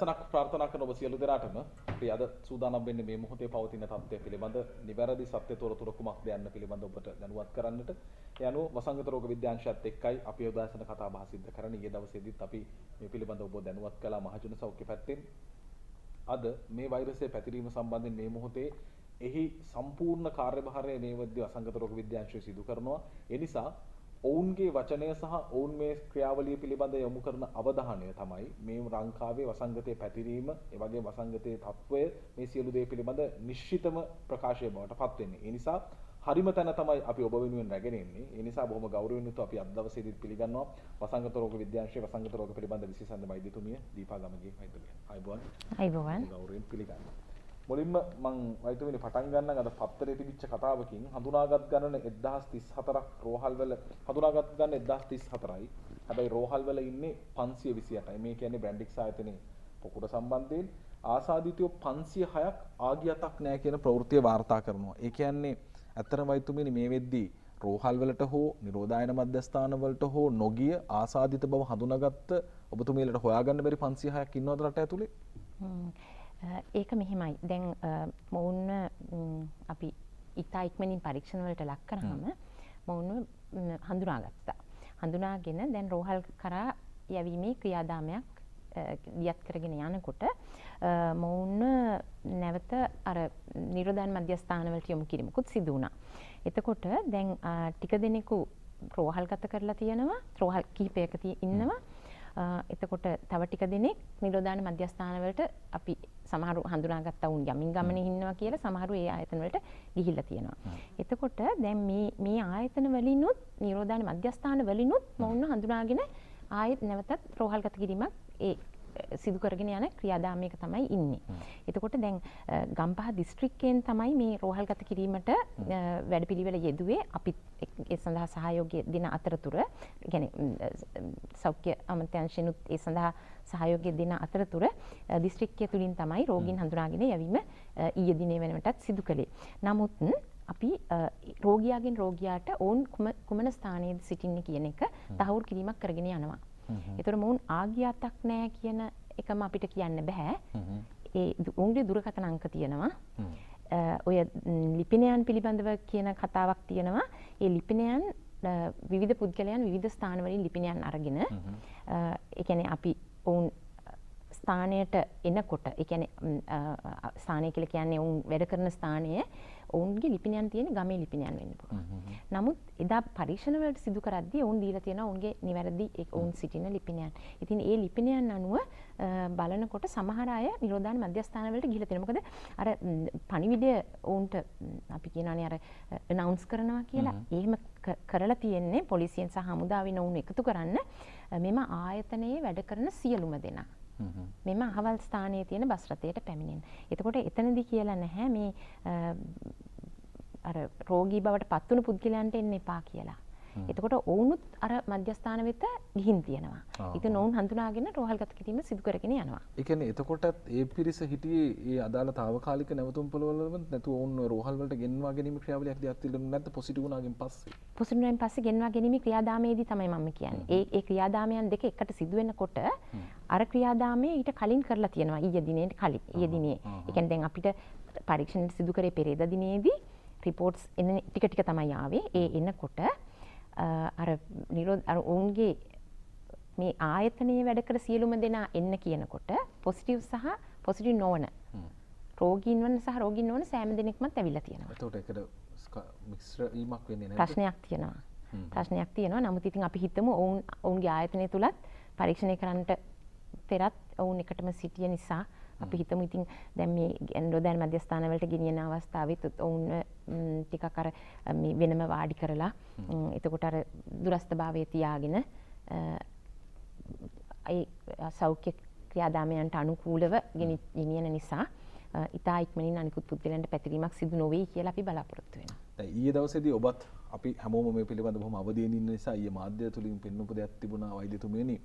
උදැසනක් ප්‍රාර්ථනා කරන ඔබ සියලු දෙනාටම අපි අද සූදානම් වෙන්නේ මේ මොහොතේ පවතින තත්ත්වය පිළිබඳ නිවැරදි සත්‍ය තොරතුරු කුමක්ද යන්න පිළිබඳ ඔබට දැනුවත් කරන්නට. ඒ අනුව වසංගත රෝග විද්‍යාංශයත් එක්කයි අපි උදැසන කතා බහ සිද්ධ කරන්නේ. ඊයේ දවසේදීත් අපි මේ පිළිබඳ ඔබ දැනුවත් කළා මහජන සෞඛ්‍ය පැත්තෙන්. අද මේ වෛරසයේ පැතිරීම සම්බන්ධයෙන් මේ මොහොතේ එහි සම්පූර්ණ කාර්යභාරය මේ වද්‍ය වසංගත රෝග විද්‍යාංශය සිදු කරනවා. ඒ නිසා ඔවුන්ගේ වචනය සහ ඔවුන් මේ ක්‍රියාවලිය පිළිබඳ යොමු කරන අවධානය තමයි මේ ලංකාවේ වසංගතයේ පැතිරීම, ඒ වගේම වසංගතයේ තත්වය මේ සියලු දේ පිළිබඳ නිශ්චිතම ප්‍රකාශය බවට පත් වෙන්නේ. ඒ නිසා හරිම තැන තමයි අපි ඔබ වෙනුවෙන් රැගෙන එන්නේ. ඒ නිසා බොහොම ගෞරවයෙන් යුතුව අපි අද දවසේදීත් පිළිගන්නවා වසංගත රෝග විද්‍යාංශයේ වසංගත රෝග පිළිබඳ විශේෂඥ වෛද්‍යතුමිය දීපා ගමගේ වෛද්‍යතුමිය. අයබෝවන්. අයබෝවන්. ගෞරවයෙන් පිළිගන්නවා. මුලින්ම මම වෛද්‍යතුමිය පටන් ගන්නම් අද පත්තරේ තිබිච්ච කතාවකින් හඳුනාගත් ගණන 1034ක් රෝහල්වල හඳුනාගත් ගණන 1034යි. හැබැයි රෝහල්වල ඉන්නේ 528යි. මේ කියන්නේ බ්‍රැන්ඩික්ස් ආයතනයේ පොකුර සම්බන්ධයෙන් ආසාදිතයෝ 506ක් ආගියතක් නැහැ කියන ප්‍රවෘත්තිය වාර්තා කරනවා. ඒ කියන්නේ ඇත්තටම වෛද්‍යතුමියනි මේ වෙද්දී රෝහල්වලට හෝ නිරෝධායන මධ්‍යස්ථාන වලට හෝ නොගිය ආසාදිත බව හඳුනාගත්ත ඔබතුමියලට හොයාගන්න බැරි 506ක් ඉන්නවද රට ඇතුලේ? ඒක මෙහෙමයි. දැන් මොවුන් අපි ඉතා ඉක්මනින් පරීක්ෂණ වලට ලක් කරාම මොවුන් හඳුනාගත්තා. හඳුනාගෙන දැන් රෝහල් කරා යැවීමේ ක්‍රියාදාමයක් දියත් කරගෙන යනකොට මොවුන් නැවත අර නිරෝධායන මධ්‍යස්ථාන වලට යොමු කිරීමකුත් සිදු වුණා. එතකොට දැන් ටික දෙනෙකු රෝහල්ගත කරලා තියෙනවා. රෝහල් කිහිපයක ඉන්නවා. එතකොට තව ටික දෙනෙක් නිරෝධායන මධ්‍යස්ථාන වලට අපි සමහරු හඳුනාගත්තා වුන් යමින් ගමනේ ඉන්නවා කියලා සමහරු ඒ ආයතන වලට ගිහිල්ලා තියෙනවා. එතකොට දැන් මේ ආයතන වලිනුත් නිරෝධායන මධ්‍යස්ථාන වලිනුත් මොවුන් හඳුනාගෙන ආයෙත් නැවතත් රෝහල්ගත කිරීමක් ඒ සිදු කරගෙන යන ක්‍රියාදාමයක තමයි ඉන්නේ. එතකොට දැන් ගම්පහ දිස්ත්‍රික්කයෙන් තමයි මේ රෝහල්ගත කිරීමට වැඩපිළිවෙල යෙදුවේ. අපි ඒ සඳහා සහයෝගය දෙන අතරතුර, يعني සෞඛ්‍ය අමාත්‍යාංශෙනුත් ඒ සඳහා සහයෝගය දෙන අතරතුර දිස්ත්‍රික්කය තුලින් තමයි රෝගීන් හඳුනාගෙන යැවීම ඊයේ දිනේ වෙනකොටත් සිදු කළේ. නමුත් අපි රෝගියාගෙන් රෝගියාට ඔවුන් කුමන ස්ථානයේද සිටින්නේ කියන එක තහවුරු කිරීමක් කරගෙන යනවා. ඒතර මොවුන් ආගියාතක් නැහැ කියන එකම අපිට කියන්න බෑ. ඒ උන්ගේ දුරකථන අංක තියෙනවා. ඔය ලිපිනයන් පිළිබඳව කියන කතාවක් තියෙනවා. ඒ ලිපිනයන් විවිධ පුද්ගලයන් විවිධ ස්ථානවලින් ලිපිනයන් අරගෙන ඒ කියන්නේ අපි ඔවුන් ස්ථානයට එනකොට ඒ කියන්නේ ස්ථානය කියලා කියන්නේ ඔවුන් වැඩ කරන ස්ථානය ඔවුන්ගේ ලිපිනයන් තියෙන ගමේ ලිපිනයන් වෙන්න පුළුවන්. නමුත් එදා පරීක්ෂණ වලට සිදු කරද්දී ඔවුන් දීලා තියෙනවා ඔවුන්ගේ නිවැරදි ඔවුන් සිටින ලිපිනයන්. ඉතින් ඒ ලිපිනයන් අනුව බලනකොට සමහර අය නිරෝධායන මධ්‍යස්ථාන වලට ගිහිල්ලා තියෙනවා. මොකද අර පණිවිඩය ඔවුන්ට අපි කියනවානේ අර අනවුන්ස් කරනවා කියලා. එහෙම කරලා තියෙන්නේ පොලිසියෙන් සහ හමුදාවෙන් ඔවුන් එකතු කරන්න මෙම ආයතනයේ වැඩ කරන සියලුම දෙනා. මෙම අහවල් ස්ථානයේ තියෙන බස් රථයට පැමිණෙන. එතකොට එතනදී කියලා නැහැ මේ අර රෝගී බවට පත් වුණු පුද්ගලයන්ට එන්න එපා කියලා. එතකොට ඔවුනුත් අර මධ්‍යස්ථාන වෙත ගිහින් තියෙනවා. ඉතින් ඔවුන් හඳුනාගෙන රෝහල්ගත කිරීම සිදු කරගෙන යනවා. ඒ කියන්නේ එතකොටත් ඒ පිරිස හිටියේ ඒ අදාළ තාවකාලික නැවතුම් පොළවලම නැතුව ඔවුන් රෝහල් වලට ගෙන්වා ගැනීම ක්‍රියාවලියක් දිහත් තිබුණේ නැත්නම් පොසිටිව් වුණාගෙන් පස්සේ. පොසිටිව් වුණාගෙන් පස්සේ ගෙන්වා ගැනීම ක්‍රියාදාමයේදී තමයි මම කියන්නේ. ඒ ක්‍රියාදාමයන් දෙක එකට සිදු වෙනකොට අර ක්‍රියාදාමයේ ඊට කලින් කරලා තියෙනවා ඊයේ දිනේ කලින්. ඊයේ දිනේ. ඒ කියන්නේ දැන් අපිට පරීක්ෂණ සිදු කරේ පෙරේදා දිනේදී රිපෝට්ස් එන ටික ටික තමයි ආවේ. ඒ එනකොට අර ඔවුන්ගේ මේ ආයතනයේ වැඩ කර සියලුම දෙනා එන්න කියනකොට පොසිටිව් සහ පොසිටිව් නොවන රෝගීන් වන සහ රෝගීන් නොවන සෑම දෙනෙක්මත් ඇවිල්ලා තියෙනවා. එතකොට ඒකට මිශ්‍ර වීමක් වෙන්නේ නැහැ. ප්‍රශ්නයක් තියෙනවා. ප්‍රශ්නයක් තියෙනවා. නමුත් ඉතින් අපි හිතමු ඔවුන්ගේ ආයතනය තුලත් පරීක්ෂණය කරන්නට පෙරත් ඔවුන් එකටම සිටිය නිසා අපි හිතමු ඉතින් දැන් මේ නිරෝධායන මධ්‍යස්ථාන වලට ගෙනියන අවස්ථාවෙත් ඔවුන් ටිකක් අර මේ වෙනම වාඩි කරලා එතකොට අර දුරස්ථභාවයේ තියාගෙන ඒ සෞඛ්‍ය ක්‍රියාදාමයන්ට අනුකූලව ගෙනියන නිසා ඉතා ඉක්මනින් අනිකුත් පුද්ගලයන්ට පැතිරීමක් සිදු නොවේ කියලා අපි බලාපොරොත්තු වෙනවා. දැන් ඊයේ දවසේදී ඔබත් අපි හැමෝම මේ පිළිබඳව බොහොම අවදීන් ඉන්න නිසා ඊයේ මාධ්‍ය තුලින් පෙන්වපු දෙයක් තිබුණා වෛද්‍යතුමියනි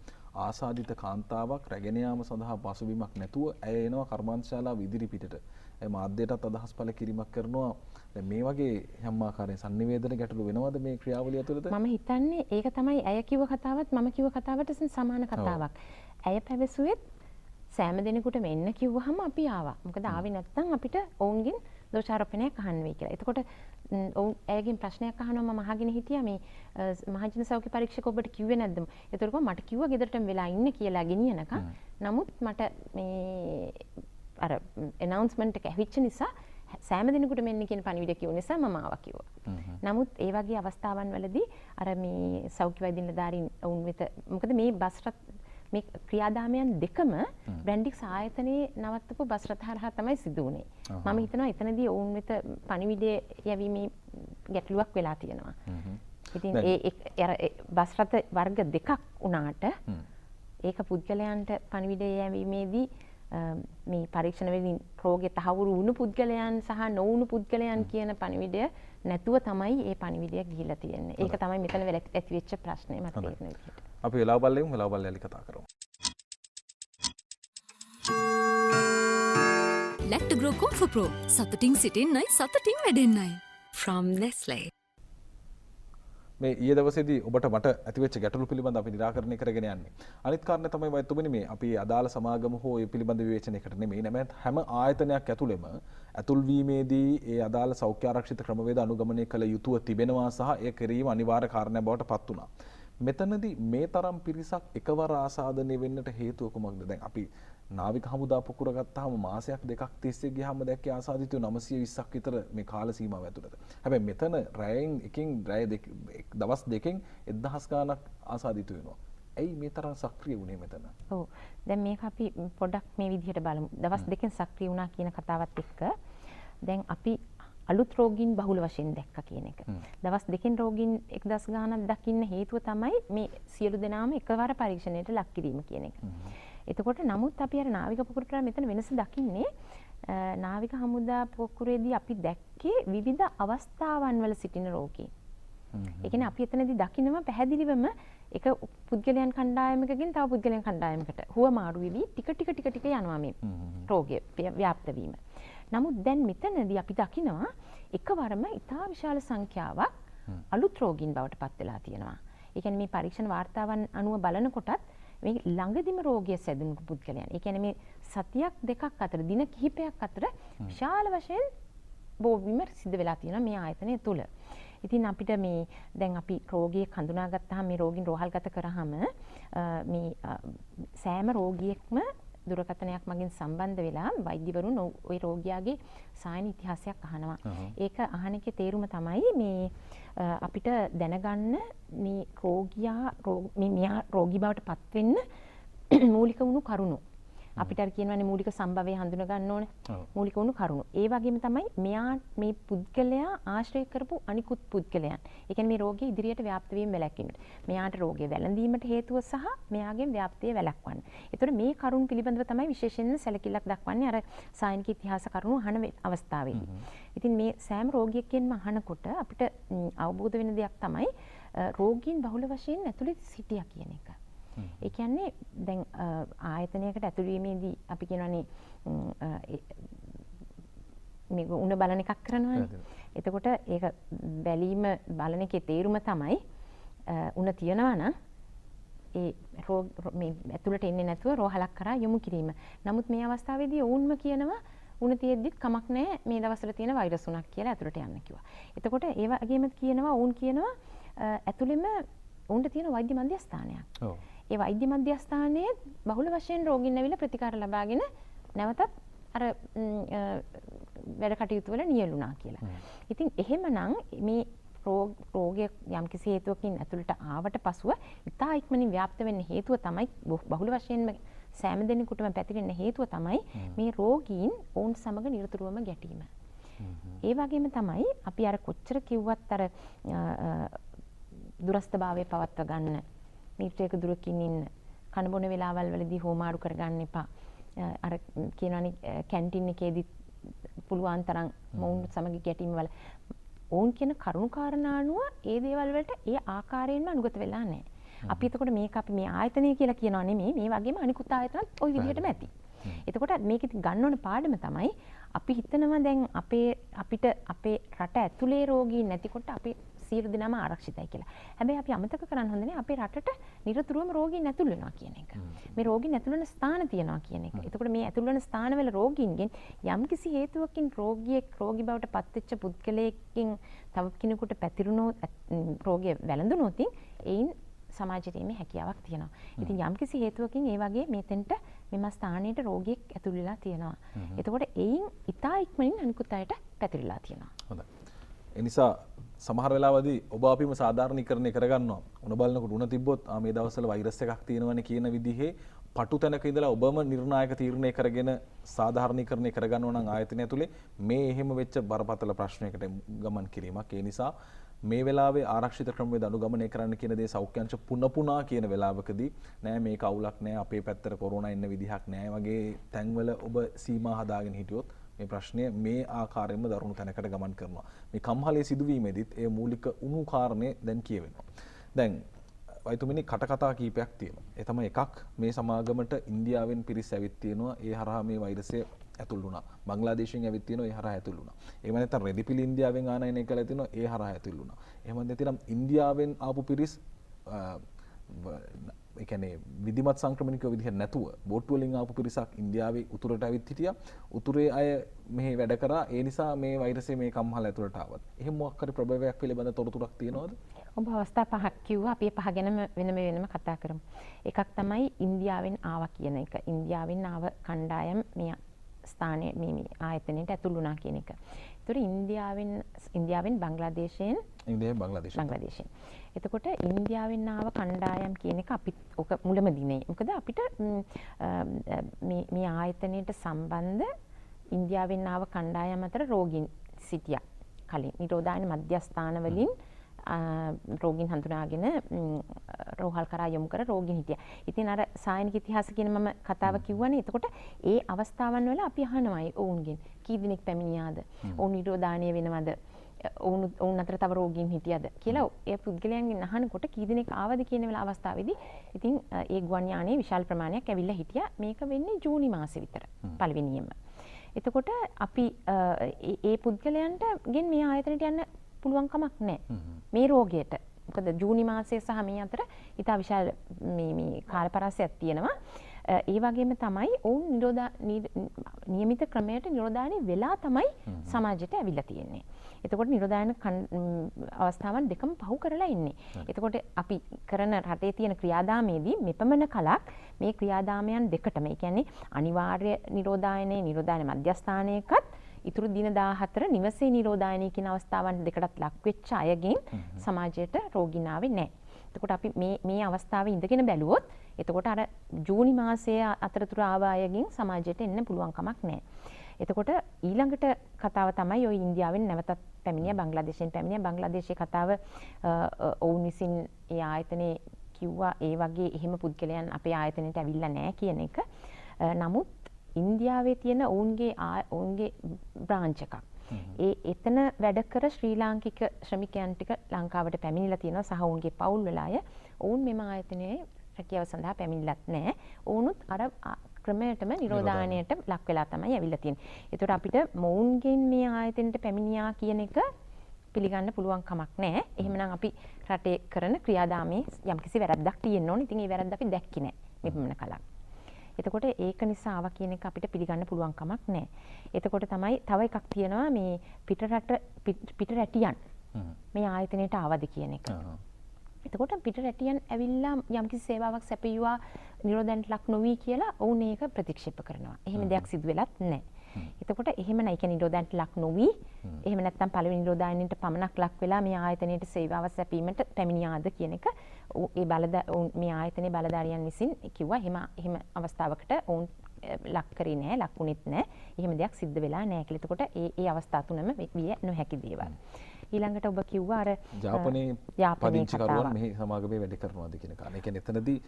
ආසාදිත කාන්තාවක් රැගෙන යාම සඳහා පසුබිමක් නැතුව ඇය එනවා කර්මාන්තශාලාව ඉදිරි පිටට. ඒ මාධ්‍යයටත් අදහස් පළ කිරීමක් කරනවා. දැන් මේ වගේ හැම ආකාරයෙන් sannivedana ගැටලු වෙනවද මේ ක්‍රියාවලිය තුළද? මම හිතන්නේ ඒක තමයි ඇය කිව්ව කතාවත් මම කිව්ව කතාවට සමාන කතාවක්. ඇය පැවසුවෙත් සෑම දෙනෙකුටම එන්න කිව්වහම අපි ආවා. මොකද ආවේ නැත්නම් අපිට ඔවුන්ගෙන් දෝෂාරෝපණයක් අහන්න වෙයි කියලා. එතකොට ඔවුන් ඇයගෙන් ප්‍රශ්නයක් අහනවා මම අහගෙන හිටියා මේ මහජන සෞඛ්‍ය පරීක්ෂක ඔබට කිව්වේ නැද්ද? එතකොට මට කිව්වා ගෙදරටම වෙලා ඉන්න කියලා ගෙනියනකම්. නමුත් මට මේ අර announcement එක ඇවිච්ච නිසා සෑම දිනකට මෙන්න කියන පණිවිඩය කියු නිසා මම ආවා කිව්වා. නමුත් ඒ වගේ අවස්ථාවන් වලදී අර මේ සෞඛ්‍ය වෛද්‍ය නිලධාරීන් වුන් වෙත මොකද මේ බස් රථ මේ ක්‍රියාදාමයන් දෙකම බ්‍රැන්ඩික්ස් ආයතනයේ නවත්තපු බස් රථ හරහා තමයි සිදු වුනේ. මම හිතනවා එතනදී වුන් වෙත පණිවිඩය යැවීමේ ගැටලුවක් වෙලා තියෙනවා. ඉතින් ඒ බස් රථ වර්ග දෙකක් වුණාට ඒක පුද්ගලයන්ට පණිවිඩය යැවීමේදී මේ පරීක්ෂණ වලින් රෝගේ තහවුරු වුණු පුද්ගලයන් සහ නොවුණු පුද්ගලයන් කියන පණිවිඩය නැතුව තමයි මේ පණිවිඩය ගිහිලා තියෙන්නේ. ඒක තමයි මෙතන ඇති වෙච්ච ප්‍රශ්නේ මට තේරෙන විදිහට. අපි වෙලාව බලලෙමු වෙලාව බලලා යලි කතා කරමු. Lactogro Comfort Pro සතුටින් සිටින්නයි සතුටින් වැඩෙන්නයි from Nestle. මේ ඊයේ දවසේදී ඔබට මට ඇතිවෙච්ච ගැටලු පිළිබඳ අපි निराකරණය කරගෙන යන්නේ. අනිත් කාරණේ තමයි වෛද්‍යතුමනි මේ අපි අදාළ සමාගම හෝ ඒ පිළිබඳ විවේචනයකට නෙමෙයි නැමෙත් හැම ආයතනයක් ඇතුළෙම ඇතුල් වීමේදී ඒ අදාළ සෞඛ්‍ය ආරක්ෂිත ක්‍රමවේද අනුගමනය කළ යුතුව තිබෙනවා සහ ඒ කිරීම අනිවාර්ය කාරණයක් බවට පත් වුණා. මෙතනදී මේ තරම් පිරිසක් එකවර ආසාදනය වෙන්නට හේතුව කුමක්ද? දැන් අපි නාවික හමුදා පුකුර ගත්තාම මාසයක් දෙකක් තිස්සේ ගියාම දැක්කේ ආසාදිතයෝ 920ක් විතර මේ කාල සීමාව ඇතුළත. හැබැයි මෙතන රැයෙන් එකකින් රැය දවස් දෙකෙන් 1000 ගාණක් ආසාදිත වෙනවා. ඇයි මේ තරම් සක්‍රිය වුණේ මෙතන? ඔව්. දැන් මේක අපි පොඩ්ඩක් මේ විදිහට බලමු. දවස් දෙකෙන් සක්‍රිය වුණා කියන කතාවත් එක්ක දැන් අපි අලුත් රෝගීන් බහුල වශයෙන් දැක්කා කියන එක. දවස් දෙකෙන් රෝගීන් 1000 ගාණක් දකින්න හේතුව තමයි මේ සියලු දෙනාම එකවර පරීක්ෂණයට ලක් කිරීම කියන එක. එතකොට නමුත් අපි අර නාවික පුකුරට මෙතන වෙනස දකින්නේ නාවික හමුදා පුකුරේදී අපි දැක්කේ විවිධ අවස්ථාවන් වල සිටින රෝගීන්. ඒ කියන්නේ අපි එතනදී දකිනවා පැහැදිලිවම එක පුද්ගලයන් කණ්ඩායමකකින් තව පුද්ගලයන් කණ්ඩායමකට හුවමාරු වෙවි ටික යනවා මේ රෝගය ව්‍යාප්ත වීම. නමුත් දැන් මෙතනදී අපි දකිනවා එකවරම ඉතා විශාල සංඛ්‍යාවක් අලුත් රෝගීන් බවට පත් වෙලා තියෙනවා. ඒ කියන්නේ මේ පරීක්ෂණ වාර්තාවන් අනුව බලනකොටත් මේ ළඟදිම රෝගය සැදුණු පුද්ගලයන්. ඒ කියන්නේ මේ සතියක් දෙකක් අතර දින කිහිපයක් අතර විශාල වශයෙන් බෝවීම සිද්ධ වෙලා තියෙනවා මේ ආයතනය තුල. ඉතින් අපිට මේ දැන් අපි රෝගියෙක් හඳුනාගත්තාම මේ රෝගීන් රෝහල්ගත කරාම මේ සෑම රෝගියෙක්ම දුරකථනයක් මගින් සම්බන්ධ වෙලා වෛද්‍යවරුන් ওই රෝගියාගේ සායන ඉතිහාසයක් අහනවා. ඒක අහන එකේ තේරුම තමයි මේ අපිට දැනගන්න මේ රෝගියා මෙයා රෝගී බවට පත් වෙන්න මූලික වුණු කරුණු. අපිට අර කියනවානේ මූලික සම්භවය හඳුන ගන්න ඕනේ. මූලික වුණු කරුණු. ඒ වගේම තමයි මෙයා මේ පුද්ගලයා ආශ්‍රය කරපු අනිකුත් පුද්ගලයන්. ඒ කියන්නේ මේ රෝගය ඉදිරියට ව්‍යාප්ත වීම වැළැක්වීමට. මෙයාට රෝගය වැළඳීමට හේතුව සහ මෙයාගෙන් ව්‍යාප්තිය වැළැක්වන්න. ඒතර මේ කරුණු පිළිබඳව තමයි විශේෂයෙන් සැලකිල්ලක් දක්වන්නේ අර සායනික ඉතිහාස කරුණු අහන අවස්ථාවේදී. ඉතින් මේ සෑම රෝගියෙක්ගෙන්ම අහනකොට අපිට අවබෝධ වෙන දෙයක් තමයි රෝගීන් බහුල වශයෙන් ඇතුළේ සිටියා කියන එක. ඒ කියන්නේ දැන් ආයතනයකට ඇතුළු වීමේදී අපි කියනවානේ මේ උණ බලන එකක් කරනවානේ. එතකොට ඒක බැලීම බලන එකේ තේරුම තමයි උණ තියනවා නම් ඒ මේ ඇතුළට එන්නේ නැතුව රෝහලක් කරා යොමු කිරීම. නමුත් මේ අවස්ථාවේදී ඔවුන්ම කියනවා උණ තියෙද්දිත් කමක් නැහැ මේ දවස්වල තියෙන වෛරස් උණක් කියලා ඇතුළට යන්න කිව්වා. එතකොට ඒ වගේම කියනවා ඔවුන් කියනවා ඇතුළෙම ඔවුන්ට තියෙන වෛද්‍ය මධ්‍යස්ථානයක්. ඔව්. ඒ වෛද්‍ය මධ්‍යස්ථානයේ බහුල වශයෙන් රෝගීන් ඇවිල්ලා ප්‍රතිකාර ලබාගෙන නැවතත් අර වැඩ කටයුතු වල නියැලුණා කියලා. ඉතින් එහෙමනම් මේ රෝගය යම්කිසි හේතුවකින් ඇතුළට ආවට පසුව ඉතා ඉක්මනින් ව්‍යාප්ත වෙන්න හේතුව තමයි බහුල වශයෙන්ම සෑම දෙනෙකුටම පැතිරෙන්න හේතුව තමයි මේ රෝගීන් ඔවුන් සමග නිරතුරුවම ගැටීම. ඒ වගේම තමයි අපි අර කොච්චර කිව්වත් අර දුරස්ථභාවය පවත්වා ගන්න මීටරයක දුරකින් ඉන්න කන බොන වෙලාවල් වලදී හෝමාරු කරගන්න එපා. අර කියනවානේ කැන්ටින් එකේදී පුළුවන් තරම් මොවුන් සමග ගැටීම් වල ඔවුන් කියන කරුණු කාරණා අනුව ඒ දේවල් වලට ඒ ආකාරයෙන්ම අනුගත වෙලා නැහැ. අපි එතකොට මේක අපි මේ ආයතනය කියලා කියනවා නෙමෙයි මේ වගේම අනිකුත් ආයතනත් ওই විදිහටම ඇති. එතකොට මේක ඉතින් ගන්න ඕන පාඩම තමයි අපි හිතනවා දැන් අපිට අපේ රට ඇතුලේ රෝගීන් නැතිකොට අපි සියලු දෙනාම ආරක්ෂිතයි කියලා. හැබැයි අපි අමතක කරන්න හොඳ නැහැ අපේ රටට නිරතුරුවම රෝගීන් ඇතුල් වෙනවා කියන එක. මේ රෝගීන් ඇතුල් වෙන ස්ථාන තියෙනවා කියන එක. එතකොට මේ ඇතුල් වෙන ස්ථානවල රෝගීන්ගෙන් යම්කිසි හේතුවකින් රෝගී බවට පත්වෙච්ච පුද්ගලයෙක්ගෙන් තව කෙනෙකුට පැතිරුණොත් රෝගය වැළඳුනොත් එයින් සමාජයට මේ හැකියාවක් තියෙනවා. ඉතින් යම්කිසි හේතුවකින් ඒ වගේ මෙතෙන්ට මෙම ස්ථානයට රෝගියෙක් ඇතුල් වෙලා තියෙනවා. එතකොට එයින් ඉතා ඉක්මනින් අනිකුත් අයට පැතිරිලා තියෙනවා. හොඳයි. ඒ නිසා සමහර වෙලාවදී ඔබ අපිම සාධාරණීකරණය කරගන්නවා. උණ බලනකොට උණ තිබ්බොත් මේ දවස්වල වෛරස් එකක් තියෙනවනේ කියන විදිහේ පටු තැනක ඉඳලා ඔබම නිර්ණායක තීරණය කරගෙන සාධාරණීකරණය කරගන්නවා නම් ආයතනය ඇතුලේ මේ එහෙම වෙච්ච බරපතල ප්‍රශ්නයකට ගමන් කිරීමක්. ඒ නිසා මේ වෙලාවේ ආරක්ෂිත ක්‍රමවේද අනුගමනය කරන්න කියන දේ සෞඛ්‍ය අංශ පුන කියන වෙලාවකදී නෑ මේක අවුලක් නෑ අපේ පැත්තට කොරෝනා එන්න විදිහක් නෑ වගේ තැන්වල ඔබ සීමා හදාගෙන හිටියොත් මේ ප්‍රශ්නය මේ ආකාරයෙන්ම දරුණු තැනකට ගමන් කරනවා. මේ කම්හලේ සිදුවීමේදීත් ඒ මූලික උණු කාරණේ දැන් කියවෙනවා. දැන් වෛතුමිනි කටකතා කීපයක් තියෙනවා. ඒ තමයි එකක් මේ සමාගමට ඉන්දියාවෙන් පිරිස් ඇවිත් තියෙනවා. ඒ හරහා මේ වෛරසය ඇතුල් වුණා. බංග්ලාදේශයෙන් ඇවිත් තියෙනවා. ඒ හරහා ඇතුල් වුණා. එහෙම නැත්නම් රෙදිපිලි ඉන්දියාවෙන් ආනයනය කළා තියෙනවා. ඒ හරහා ඇතුල් වුණා. එහෙම නැත්නම් ඉන්දියාවෙන් ආපු පිරිස් ඒ කියන්නේ විධිමත් සංක්‍රමණිකව විදිහ නැතුව බෝට්ටු වලින් ආපු පිරිසක් ඉන්දියාවේ උතුරට ඇවිත් හිටියා. උතුරේ අය මෙහි වැඩ කරා. ඒ නිසා මේ වෛරසය මේ කම්හල ඇතුළට ආවත්. එහෙම මොකක් හරි ප්‍රභවයක් පිළිබඳ තොරතුරක් තියෙනවද? ඔබ අවස්ථා පහක් කිව්වා. අපි පහ ගැනම වෙනම කතා කරමු. එකක් තමයි ඉන්දියාවෙන් ආවා කියන එක. ඉන්දියාවෙන් ආව කණ්ඩායම් මේ ස්ථානයේ මේ ආයතනයට ඇතුළු වුණා කියන එක. ඒතර ඉන්දියාවෙන් බංග්ලාදේශයෙන් බංග්ලාදේශයෙන්. එතකොට ඉන්දියාවෙන් ආව කණ්ඩායම් කියන එක අපි ඔක මුලම දිනේ. මොකද අපිට මේ ආයතනයට සම්බන්ධ ඉන්දියාවෙන් ආව කණ්ඩායම් අතර රෝගීන් සිටියා. කලින් නිරෝධායන මධ්‍යස්ථාන වලින් රෝගීන් හඳුනාගෙන රෝහල් කරා යොමු කර රෝගීන් හිටියා. ඉතින් අර සායනික ඉතිහාස කියන මම කතාව කිව්වනේ. එතකොට ඒ අවස්ථාවන් වල අපි අහනවායි ඔවුන්ගෙන් කී දිනක් පැමිණියාද? ඔවුන් නිරෝධායනය වෙනවද? ඔවුන් අතර තව රෝගීන් හිටියද කියලා ඒ පුද්ගලයන්ගෙන් අහනකොට කී දිනක් ආවද කියන වෙලාව අවස්ථාවේදී ඉතින් ඒ ගුවන් යානයේ විශාල ප්‍රමාණයක් ඇවිල්ලා හිටියා. මේක වෙන්නේ ජූනි මාසෙ විතර පළවෙනියෙන්ම. එතකොට අපි ඒ පුද්ගලයන්ට ගෙන් මේ ආයතනයට යන්න පුළුවන් කමක් නැහැ. මේ රෝගයට. මොකද ජූනි මාසයේ සහ මේ අතර ඉතා විශාල මේ කාල පරාසයක් තියෙනවා. ඒ වගේම තමයි ඔවුන් නියමිත ක්‍රමයට නිරෝධායනය වෙලා තමයි සමාජයට ඇවිල්ලා තියෙන්නේ. එතකොට නිරෝධායන අවස්ථාවන් දෙකම පහු කරලා ඉන්නේ. එතකොට අපි කරන රටේ තියෙන ක්‍රියාදාමයේදී මෙපමණ කලක් මේ ක්‍රියාදාමයන් දෙකටම, ඒ කියන්නේ අනිවාර්ය නිරෝධායන මධ්‍යස්ථානයකත් ඉතුරු දින 14 නිවසේ නිරෝධායනය කියන අවස්ථාවන් දෙකටත් ලක් වෙච්ච අයගෙන් සමාජයට රෝගීන් ආවේ නැහැ. එතකොට අපි මේ අවස්ථාවේ ඉඳගෙන බැලුවොත් එතකොට අර ජූනි මාසයේ අතරතුර ආව අයගෙන් සමාජයට එන්න පුළුවන් කමක් නැහැ. එතකොට ඊළඟට කතාව තමයි ඔය ඉන්දියාවෙන් නැවතත් පැමිණියා බංග්ලාදේශයෙන් පැමිණියා. බංග්ලාදේශයේ කතාව ඔවුන් විසින් ඒ ආයතනයේ කිව්වා ඒ වගේ එහෙම පුද්ගලයන් අපේ ආයතනයට ඇවිල්ලා නැහැ කියන එක. නමුත් ඉන්දියාවේ තියෙන ඔවුන්ගේ බ්‍රාන්ච් එකක්. එතන වැඩ කර ශ්‍රී ලාංකික ශ්‍රමිකයන් ටික ලංකාවට පැමිණිලා තියෙනවා සහ ඔවුන්ගේ පවුල් වල අය. ඔවුන් මෙම ආයතනයේ රැකියාව සඳහා පැමිණිලත් නැහැ. ඔවුනුත් අර ක්‍රමයටම නිරෝධායනයට ලක් වෙලා තමයි ඇවිල්ලා තියෙන්නේ. ඒතකොට අපිට මොවුන්ගෙන් මේ ආයතනයට පැමිණියා කියන එක පිළිගන්න පුළුවන් කමක් නැහැ. එහෙමනම් අපි රටේ කරන ක්‍රියාදාමයේ යම්කිසි වැරද්දක් තියෙන්න ඕනේ. ඉතින් ඒ වැරද්ද අපි දැක්කේ නැහැ මෙපමණ කලක්. එතකොට ඒක නිසා ආව කියන එක අපිට පිළිගන්න පුළුවන් කමක් නැහැ. එතකොට තමයි තව එකක් තියෙනවා මේ පිටරැටියන් මේ ආයතනයට ආවද කියන එක. එතකොට පිටරැටියන් ඇවිල්ලා යම්කිසි සේවාවක් සැපයුවා නිරෝධායනට ලක් නොවි කියලා ඔවුන් ඒක ප්‍රතික්ෂේප කරනවා. එහෙම දෙයක් සිදු වෙලත් නැහැ. එතකොට එහෙම නැහැ. ඒ කියන්නේ නිරෝධායනට ලක් නොවි එහෙම නැත්නම් පළවෙනි නිරෝධායනයට පමණක් ලක් වෙලා මේ ආයතනයට සේවාව සැපීමට පැමිණියාද කියන එක මේ ආයතනයේ බලධාරියන් විසින් කිව්වා. එහෙම අවස්ථාවකට ඔවුන් ලක් කරේ නැහැ, ලක් වුණෙත් නැහැ. එහෙම දෙයක් සිද්ධ වෙලා නැහැ කියලා. එතකොට ඒ අවස්ථා තුනම විය නොහැකි දේවල්. ඊළඟට ඔබ කිව්වා අර යාපනයේ පදිංචිකරුවන් මෙහි සමාගමේ වැඩ කරනවාද කියන කාරණා. ඒ කියන්නේ එතනදී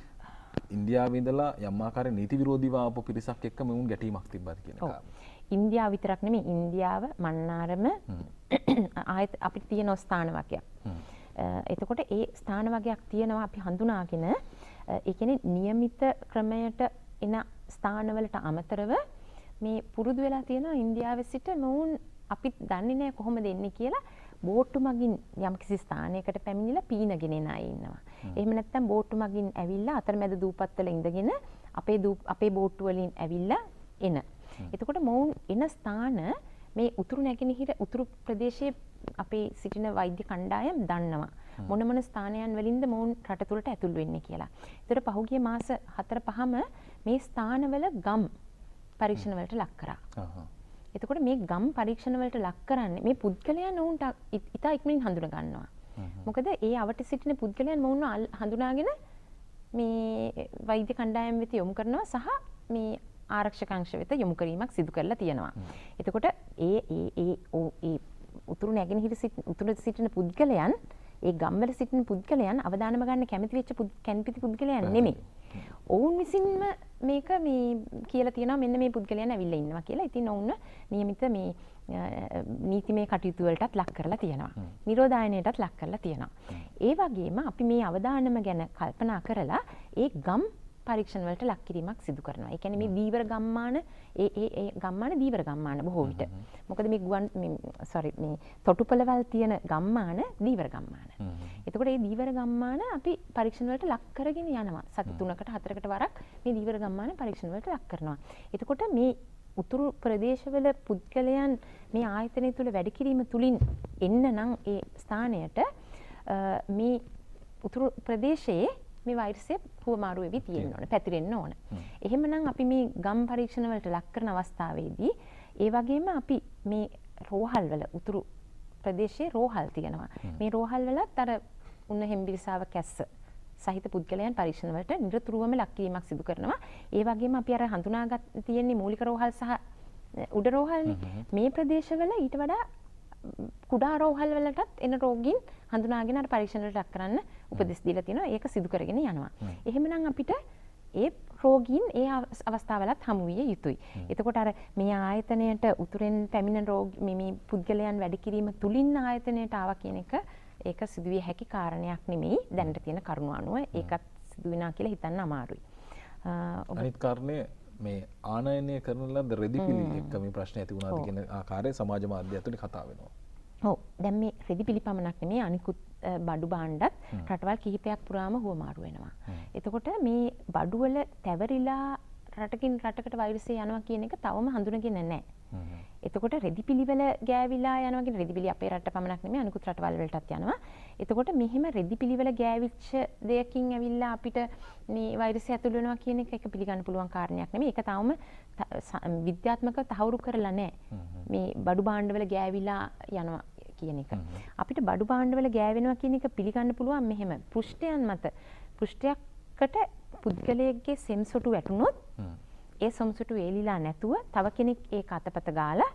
ඉන්දියාවේ ඉඳලා යම් ආකාරයේ නීති විරෝධීව ආපු පිරිසක් එක්ක මෙවුන් ගැටීමක් තිබ්බද කියන කාරණා. ඉන්දියාව විතරක් නෙමෙයි ඉන්දියාව මන්නාරම ආයත අපිට තියෙන ස්ථාන වගයක්. එතකොට ඒ ස්ථාන වගයක් තියෙනවා අපි හඳුනාගෙන ඒ කියන්නේ નિયમિત ක්‍රමයට එන ස්ථානවලට අමතරව මේ පුරුදු වෙලා තියෙනවා ඉන්දියාවේ සිට මොවුන් අපිත් දන්නේ නැහැ කොහොමද එන්නේ කියලා බෝට්ටු මගින් යම්කිසි ස්ථානයකට පැමිණිලා පීනගෙන එන අය ඉන්නවා. එහෙම නැත්නම් බෝට්ටු මගින් ඇවිල්ලා අතරමැද දූපත්වල ඉඳගෙන අපේ බෝට්ටු වලින් ඇවිල්ලා එන. එතකොට මොවුන් එන ස්ථාන මේ උතුරු නැගෙනහිර උතුරු ප්‍රදේශයේ අපේ සිටින වෛද්‍ය කණ්ඩායම් දන්නවා. මොන මොන ස්ථානයන් වලින්ද මොවුන් රට තුළට ඇතුල් වෙන්නේ කියලා. ඒතර පහුගිය මාස 4-5ම මේ ස්ථානවල ගම් පරීක්ෂණ වලට ලක් කරා. එතකොට මේ ගම් පරීක්ෂණ වලට ලක් කරන්නේ මේ පුද්ගලයන් ඔවුන්ට ඉතා ඉක්මනින් හඳුනා ගන්නවා. මොකද ඒ අවට සිටින පුද්ගලයන් මොවුන්ව හඳුනාගෙන මේ වෛද්‍ය කණ්ඩායම් වෙත යොමු කරනවා සහ මේ ආරක්ෂක අංශ වෙත යොමු කිරීමක් සිදු කරලා තියෙනවා. එතකොට ඒ උතුරු නැගෙනහිර උතුරු සිටින පුද්ගලයන් ඒ ගම්වල සිටින පුද්ගලයන් අවදානම ගන්න කැමති වෙච්ච කැම්පිති පුද්ගලයන් නෙමෙයි. ඔවුන් විසින්ම මේක මේ කියලා තියෙනවා මෙන්න මේ පුද්ගලයන් ඇවිල්ලා ඉන්නවා කියලා. ඉතින් ඔවුන් નિયમિત මේ නීතිමය කටයුතු වලටත් ලක් කරලා තියෙනවා. නිරෝධායනයටත් ලක් කරලා තියෙනවා. ඒ වගේම අපි මේ අවදානම ගැන කල්පනා කරලා ඒ ගම් පරීක්ෂණ වලට ලක් කිරීමක් සිදු කරනවා. ඒ කියන්නේ මේ දීවර ගම්මාන ඒ ගම්මාන දීවර ගම්මාන බොහෝ විට. මොකද මේ තොටුපළවල් තියෙන ගම්මාන දීවර ගම්මාන. එතකොට මේ දීවර ගම්මාන අපි පරීක්ෂණ වලට ලක් කරගෙන යනවා. සති 3කට 4කට වරක් මේ දීවර ගම්මාන පරීක්ෂණ වලට ලක් කරනවා. එතකොට මේ උතුරු ප්‍රදේශවල පුද්ගලයන් මේ ආයතනය තුල වැඩ කිරීම තුලින් එන්න නම් ඒ ස්ථානයට මේ උතුරු ප්‍රදේශයේ මේ වෛරසය හුවමාරු වෙවි තියෙන්න ඕන, පැතිරෙන්න ඕන. එහෙමනම් අපි මේ ගම් පරීක්ෂණ වලට ලක් කරන අවස්ථාවේදී ඒ වගේම අපි මේ රෝහල් වල උතුරු ප්‍රදේශයේ රෝහල් තියෙනවා. මේ රෝහල් වලත් අර උන්න හෙම්බිරිසාව කැස්ස සහිත පුද්ගලයන් පරීක්ෂණ වලට නිරතුරුවම ලක් කිරීමක් සිදු කරනවා. ඒ වගේම අපි අර හඳුනාගත් තියෙන්නේ මූලික රෝහල් සහ උඩ රෝහල්නේ. මේ ප්‍රදේශවල ඊට වඩා කුඩා රෝහල් වලටත් එන රෝගීන් හඳුනාගෙන අර පරීක්ෂණ වලට ලක් කරන්න උපදෙස් දීලා තිනවා. ඒක සිදු කරගෙන යනවා. එහෙමනම් අපිට ඒ රෝගීන් ඒ අවස්ථාවලත් හමු විය යුතුයි. එතකොට අර මේ ආයතනයට උතුරෙන් පැමිණෙන මේ පුද්ගලයන් වැඩ කිරීම තුලින් ආයතනයට ආවා කියන එක ඒක සිදුවිය හැකි කාරණයක් නෙමෙයි. දැනට තියෙන කරුණු අනුව ඒකත් සිදු වෙනා කියලා හිතන්න අමාරුයි. අනිත් කාරණේ මේ ආනයනය කරන ලද රෙදිපිලි එක්ක මේ ප්‍රශ්න ඇති වුණාද කියන ආකාරයේ සමාජ මාධ්‍ය ඇතුලේ කතා වෙනවා. ඔව් දැන් මේ රෙදිපිලි පමණක් නෙමෙයි අනිකුත් බඩු භාණ්ඩත් රටවල් කිහිපයක් පුරාම හුවමාරු වෙනවා. එතකොට මේ බඩු වල තැවරිලා රටකින් රටකට වෛරසය යනවා කියන එක තවම හඳුනගෙන නැහැ. එතකොට රෙදිපිලි වල ගෑවිලා යනවා කියන රෙදිපිලි අපේ රට පමණක් නෙමෙයි අනිකුත් රටවල් වලටත් යනවා. එතකොට මෙහෙම රෙදිපිලි වල ගෑවිච්ච දෙයකින් ඇවිල්ලා අපිට මේ වෛරසය ඇතුල් වෙනවා කියන එක පිළිගන්න පුළුවන් කාරණයක් නෙමෙයි. ඒක තවම විද්‍යාත්මකව තහවුරු කරලා නැහැ. මේ බඩු භාණ්ඩ වල ගෑවිලා යනවා කියන එක. අපිට බඩු භාණ්ඩ වල ගෑවෙනවා කියන එක පිළිගන්න පුළුවන් මෙහෙම පෘෂ්ඨයන් මත පෘෂ්ඨයකට පුද්ගලයෙක්ගේ සෙම්සොටු වැටුනොත් ඒ සොම්සොටු වේලිලා නැතුව තව කෙනෙක් ඒක අතපත ගාලා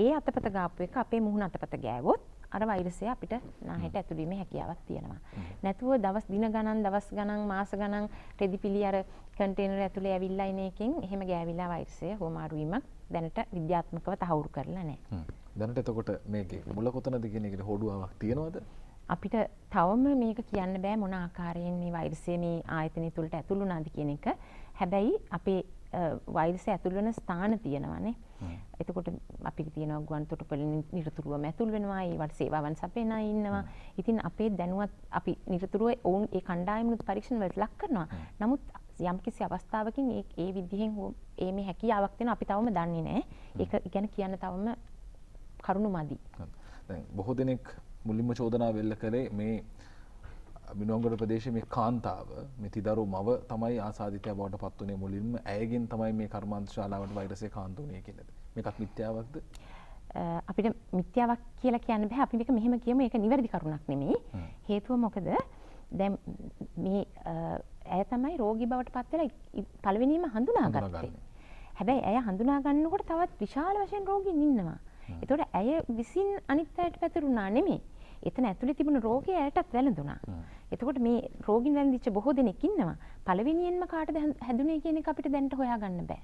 ඒ අතපත ගාපු එක අපේ මුහුණ අතපත ගෑවොත් අර වෛරසය අපිට නාහෙට ඇතුළු වීමේ හැකියාවක් තියෙනවා. නැතුව දින ගණන්, දවස් ගණන්, මාස ගණන් රෙදිපිලි අර කන්ටේනර් ඇතුලේ ඇවිල්ලා ඉන එකෙන් එහෙම ගෑවිලා වෛරසය හුවමාරු වීමක් දැනට විද්‍යාත්මකව තහවුරු කරලා නැහැ. දැනට එතකොට මේකේ මුල කොතනද කියන එකට හොඩුවාවක් තියෙනවද? අපිට තවම මේක කියන්න බෑ මොන ආකාරයෙන් මේ වෛරසය මේ ආයතනය තුළට ඇතුළු වුණාද කියන එක. හැබැයි අපේ වෛරසය ඇතුල් වෙන ස්ථාන තියෙනවානේ. එතකොට අපිට තියෙනවා ගුවන් තොටුපළෙන් නිරතුරුවම ඇතුල් වෙනවා. ඒවට සේවාවන් සපයන අය ඉන්නවා. ඉතින් අපේ දැනුවත් අපි නිරතුරුව ඔවුන් ඒ කණ්ඩායමුත් පරීක්ෂණ වලට ලක් කරනවා. නමුත් යම්කිසි අවස්ථාවකින් ඒ විදිහෙන් මේ හැකියාවක් තියෙනවා අපි තවම දන්නේ නැහැ. ඒක ගැන කියන්න තවම කරුණු මදි. දැන් බොහෝ දෙනෙක් මුලින්ම චෝදනා වෙල්ල කළේ මේ මිනුවන්ගොඩ ප්‍රදේශයේ මේ කාන්තාව මේ තිදරු මව තමයි ආසාදිතයා බවට පත් වුණේ මුලින්ම ඇයගෙන් තමයි මේ කර්මාන්ත ශාලාවට වෛරසය කාන්ත වුණේ කියලාද? මේකත් මිත්‍යාවක්ද? අපිට මිත්‍යාවක් කියලා කියන්න බෑ. අපි මේක මෙහෙම කියමු. ඒක නිවැරදි කරුණක් නෙමෙයි. හේතුව මොකද? දැන් මේ ඇය තමයි රෝගී බවට පත් වෙලා පළවෙනිම හඳුනාගත්තේ. හැබැයි ඇය හඳුනා ගන්නකොට තවත් විශාල වශයෙන් රෝගීන් ඉන්නවා. ඒතකොට ඇය විසින් අනිත් අයට පැතුරුණා නෙමෙයි. එතන ඇතුලේ තිබුණු රෝගය ඇයටත් වැළඳුණා. එතකොට මේ රෝගීන් වැළඳිච්ච බොහෝ දෙනෙක් ඉන්නවා. පළවෙනියෙන්ම කාටද හැදුනේ කියන එක අපිට දැනට හොයාගන්න බෑ.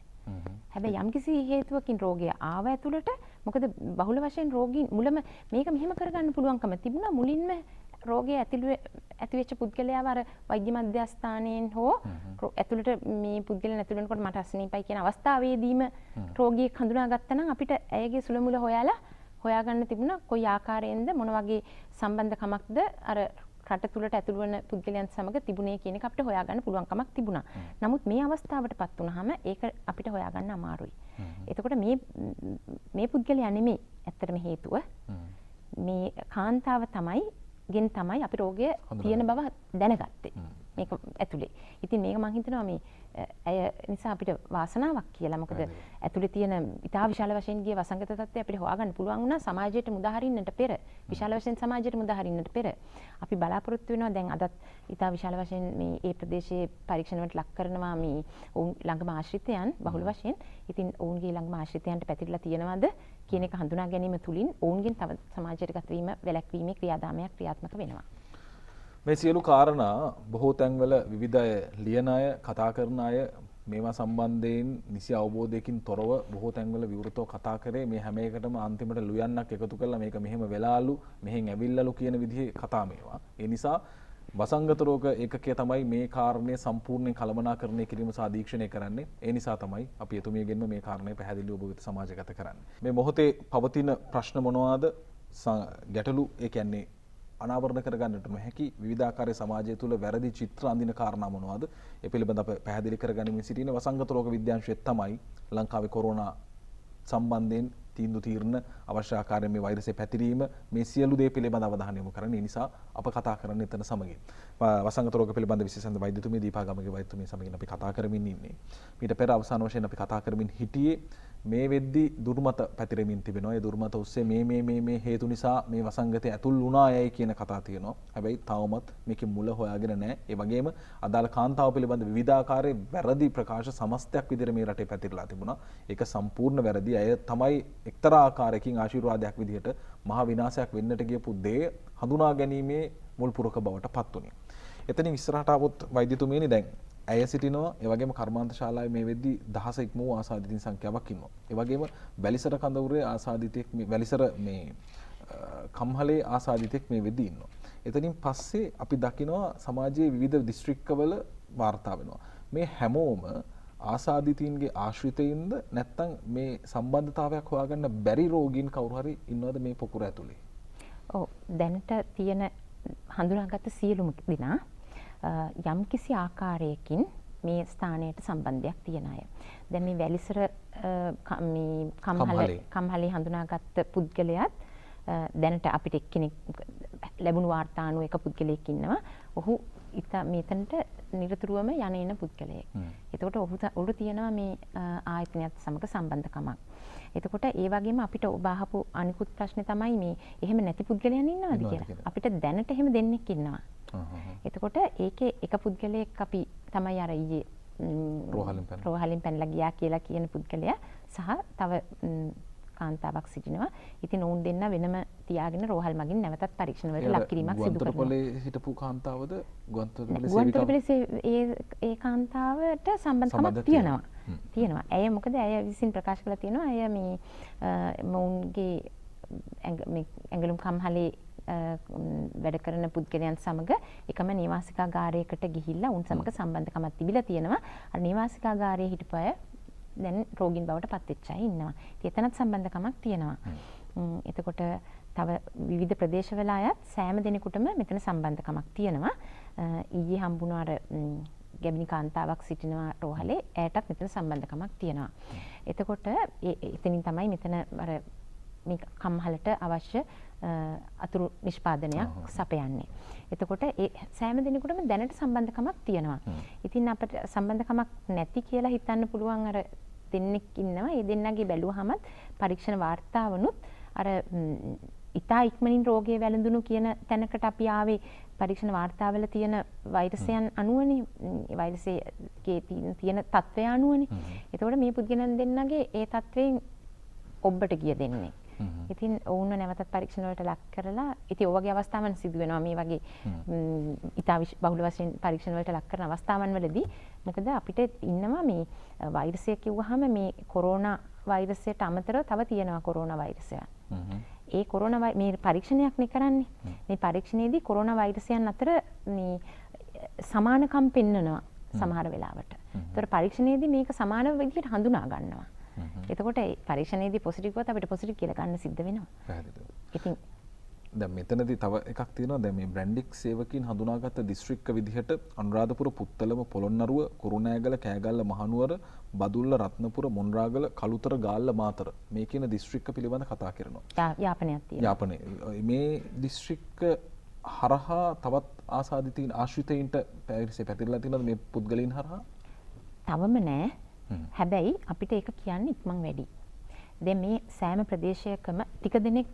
හැබැයි යම්කිසි හේතුවකින් රෝගය ආව ඇතුළට මොකද බහුල වශයෙන් රෝගීන් මුලම මේක මෙහෙම කරගන්න පුළුවන්කම තිබුණා. මුලින්ම රෝගය ඇතිවෙච්ච පුද්ගලයාව අර වෛද්‍ය මධ්‍යස්ථානයෙන් හෝ ඇතුළට මේ පුද්ගලයන් ඇතුළු වෙනකොට මට අසනීපයි කියන අවස්ථාවේදීම රෝගියෙක් හඳුනාගත්තා නම් අපිට ඇයගේ සුළමුල හොයලා හොයාගන්න තිබුණා කොයි ආකාරයෙන්ද මොන වගේ සම්බන්ධකමක්ද අර රට තුළට ඇතුළු වන පුද්ගලයන් සමග තිබුණේ කියන එක අපිට හොයාගන්න පුළුවන්කමක් තිබුණා. නමුත් මේ අවස්ථාවටපත් වුණාම ඒක අපිට හොයාගන්න අමාරුයි. එතකොට මේ පුද්ගලයා නෙමෙයි ඇත්තටම හේතුව. මේ කාන්තාව තමයි අපි රෝගය තියෙන බව දැනගත්තේ. මේක ඇතුලේ. ඉතින් මේක මම හිතනවා මේ ඇය නිසා අපිට වාසනාවක් කියලා. මොකද ඇතුලේ තියෙන ඉතා විශාල වශයෙන් ගිය වසංගත තත්ත්වය අපිට හොයාගන්න පුළුවන් වුණා සමාජයට මුදාහරින්නට පෙර. විශාල වශයෙන් සමාජයට මුදාහරින්නට පෙර. අපි බලාපොරොත්තු වෙනවා දැන් අදත් ඉතා විශාල වශයෙන් මේ ප්‍රදේශයේ පරීක්ෂණ වලට ලක් කරනවා මේ ඔවුන් ළඟම ආශ්‍රිතයන් බහුල වශයෙන්. ඉතින් ඔවුන්ගේ ළඟම ආශ්‍රිතයන්ට පැතිරලා තියෙනවද කියන එක හඳුනා ගැනීම තුලින් ඔවුන්ගෙන් තව සමාජයට ගතවීම වැළැක්වීමේ ක්‍රියාදාමයක් ක්‍රියාත්මක වෙනවා. මේ සියලු කාරණා බොහෝ තැන්වල විවිධ අය ලියන අය කතා කරන අය මේවා සම්බන්ධයෙන් නිසි අවබෝධයකින් තොරව බොහෝ තැන්වල විවෘතව කතා කරේ මේ හැම එකටම අන්තිමට ලුයන්නක් එකතු කරලා මේක මෙහෙම වෙලාලු මෙහෙන් ඇවිල්ලාලු කියන විදිහේ කතා මේවා. ඒ නිසා වසංගත රෝග ඒකකය තමයි මේ කාරණය සම්පූර්ණයෙන් කළමනාකරණය කිරීම සහ අධීක්ෂණය කරන්නේ. ඒ නිසා තමයි අපි එතුමියගෙන්ම මේ කාරණය පැහැදිලිව ඔබ වෙත සමාජගත කරන්නේ. මේ මොහොතේ පවතින ප්‍රශ්න මොනවාද? ගැටලු ඒ කියන්නේ අනාවරණ කරගන්නට නොහැකි විවිධාකාරයේ සමාජය තුළ වැරදි චිත්‍ර අඳින කාරණා මොනවාද? ඒ පිළිබඳව අප පැහැදිලි කරගනිමින් සිටින වසංගත රෝග විද්‍යාංශය තමයි ලංකාවේ කොරෝනා සම්බන්ධයෙන් තීරණ අවශ්‍ය ආකාරයෙන් මේ වෛරසය පැතිරීම මේ සියලු දේ පිළිබඳව අවධානය යොමු කරන්න. ඒ නිසා අප කතා කරන්නේ එතන සමගින්. වසංගත රෝග පිළිබඳ විශේෂඥ වෛද්‍යතුමිය දීපා ගමගේ වෛද්‍යතුමිය සමගින් අපි කතා කරමින් ඉන්නේ. ඊට පෙර අවසාන වශයෙන් අපි කතා කරමින් හිටියේ මේ වෙද්දි දුර්මත පැතිරෙමින් තිබෙනවා. ඒ දුර්මත ඔස්සේ මේ හේතු නිසා මේ වසංගතය ඇතුල් වුණා යයි කියන කතා තියෙනවා. හැබැයි තවමත් මේකේ මුල හොයාගෙන නැහැ. ඒ වගේම අදාළ කාන්තාව පිළිබඳ විවිධාකාරයේ වැරදි ප්‍රකාශ සමස්තයක් විදිහට මේ රටේ පැතිරලා තිබුණා. ඒක සම්පූර්ණ වැරදි. අය තමයි එක්තරා ආකාරයකින් ආශිර්වාදයක් විදිහට මහා විනාශයක් වෙන්නට ගියපු දේ හඳුනා ගැනීමේ මුල් පුරක බවට පත් වුණේ. එතනින් ඉස්සරහට આવොත් වෛද්‍යතුමියනි දැන් ඇය සිටිනවා. ඒ වගේම කර්මාන්ත ශාලාවේ මේ වෙද්දී දහස ඉක්ම වූ ආසාදිතින් සංඛ්‍යාවක් ඉන්නවා. ඒ වගේම වැලිසර කඳවුරේ ආසාදිතෙක් මේ වැලිසර මේ කම්හලේ ආසාදිතෙක් මේ වෙද්දී ඉන්නවා. එතනින් පස්සේ අපි දකිනවා සමාජයේ විවිධ දිස්ත්‍රික්කවල වාර්තා වෙනවා. මේ හැමෝම ආසාදිතීන්ගේ ආශ්‍රිතයින්ද නැත්නම් මේ සම්බන්ධතාවයක් හොයාගන්න බැරි රෝගීන් කවුරු හරි ඉන්නවද මේ පොකුර ඇතුලේ? ඔව් දැනට තියෙන හඳුනාගත්ත සියලුම දෙනා යම්කිසි ආකාරයකින් මේ ස්ථානයට සම්බන්ධයක් තියෙන අය. දැන් මේ වැලිසර කම්හලේ හඳුනාගත්ත පුද්ගලයාත් දැනට අපිට එක්කෙනෙක් ලැබුණු වාර්තා අනුව එක පුද්ගලයෙක් ඉන්නවා. ඔහු මෙතනට නිරතුරුවම යන එන පුද්ගලයෙක්. එතකොට ඔහුට තියෙනවා මේ ආයතනයත් සමග සම්බන්ධකමක්. එතකොට ඒ වගේම අපිට ඔබ අහපු අනිකුත් ප්‍රශ්නේ තමයි මේ එහෙම නැති පුද්ගලයන් ඉන්නවද කියලා. අපිට දැනට එහෙම දෙන්නෙක් ඉන්නවා. එතකොට ඒකේ එක පුද්ගලයෙක් අපි තමයි අර ඊයේ රෝහලින් පැනලා ගියා කියලා කියන පුද්ගලයා සහ තව කාන්තාවක් සිටිනවා. ඉතින් ඔවුන් දෙන්න වෙනම තියාගෙන රෝහල් මගින් නැවතත් පරීක්ෂණ වලට ලක් කිරීමක් සිදු කරනවා. ගුවන්තොටුපොළේ හිටපු කාන්තාවද ගුවන්තොටුපොළේ ඒ කාන්තාවට සම්බන්ධකමක් තියෙනවා. ඇය මොකද ඇය විසින් ප්‍රකාශ කළා තියෙනවා ඇය මේ මොවුන්ගේ ඇඟලුම් කම්හලේ වැඩ කරන පුද්ගලයන් සමග එකම නිවාසිකාගාරයකට ගිහිල්ලා උන් සමග සම්බන්ධකමක් තිබිලා තියෙනවා. අර නිවාසිකාගාරයේ හිටපු අය දැන් රෝගීන් බවට පත් වෙච්ච අය ඉන්නවා. ඉතින් එතනත් සම්බන්ධකමක් තියෙනවා. එතකොට තව විවිධ ප්‍රදේශවල අයත් සෑම දිනෙකටම මෙතන සම්බන්ධකමක් තියෙනවා. ඊයේ හම්බුණා අර ගැබිනි කාන්තාවක් සිටිනවා රෝහලේ. ඇයටත් මෙතන සම්බන්ධකමක් තියෙනවා. එතකොට එතනින් තමයි මෙතන අර මේ කම්හලට අවශ්‍ය අතුරු නිෂ්පාදනයක් සපයන්නේ. එතකොට ඒ සෑම දිනෙකටම දැනට සම්බන්ධකමක් තියෙනවා. ඉතින් අපිට සම්බන්ධකමක් නැති කියලා හිතන්න පුළුවන් අර දෙන්නෙක් ඉන්නවා. ඒ දෙන්නගේ බැලුවහමත් පරීක්ෂණ වාර්තාවනුත් අර ඉතා ඉක්මනින් රෝගය වැළඳුණු කියන තැනකට අපි ආවේ පරීක්ෂණ වාර්තාවල තියෙන වෛරසයන් අනුවනේ. වෛරසයේ තියෙන තත්ත්වය අනුවනේ. එතකොට මේ පුද්ගලයන් දෙන්නගේ ඒ තත්ත්වයෙන් ඔබට ගිය දෙන්නේ. ඉතින් ඔවුන් නැවතත් පරීක්ෂණ වලට ලක් කරලා ඉතින් ඔය වගේ අවස්ථාවන් සිදු වෙනවා මේ වගේ ඉතා බහුල වශයෙන් පරීක්ෂණ වලට ලක් කරන අවස්ථාවන් වලදී මොකද අපිට ඉන්නවා මේ වෛරසය කිව්වහම මේ කොරෝනා වෛරසයට අමතරව තව තියෙනවා කොරෝනා වෛරසය. ඒ කොරෝනා මේ පරීක්ෂණයක් කරන්නේ. මේ පරීක්ෂණයේදී කොරෝනා වෛරසයන් අතර මේ සමානකම් පෙන්වනවා සමහර වෙලාවට. ඒතර පරීක්ෂණයේදී මේක සමාන විදිහට හඳුනා ගන්නවා. එතකොට පරීක්ෂණයේදී පොසිටිව් වුණත් අපිට පොසිටිව් කියලා ගන්න සිද්ධ වෙනවා. පැහැදිලිව. ඉතින් දැන් මෙතනදී තව එකක් තියෙනවා. දැන් මේ බ්‍රැන්ඩික් සේවකීන් හඳුනාගත්ත දිස්ත්‍රික්ක විදිහට අනුරාධපුර, පුත්තලම, පොළොන්නරුව, කුරුණෑගල, කෑගල්ල, මහනුවර, බදුල්ල, රත්නපුර, මොණරාගල, කළුතර, ගාල්ල, මාතර මේ කියන දිස්ත්‍රික්ක පිළිබඳ කතා කරනවා. යාපනයක් තියෙනවා. යාපනයේ මේ දිස්ත්‍රික්ක හරහා තවත් ආසාදිතයින් ආශ්‍රිතයින්ට පැරිසේ පැතිරලා තියෙනවද මේ පුද්ගලයන් හරහා? තවම නෑ. හැබැයි අපිට ඒක කියන්න ඉක්මන් වැඩි. දැන් මේ සෑම ප්‍රදේශයකම ටික දෙනෙක්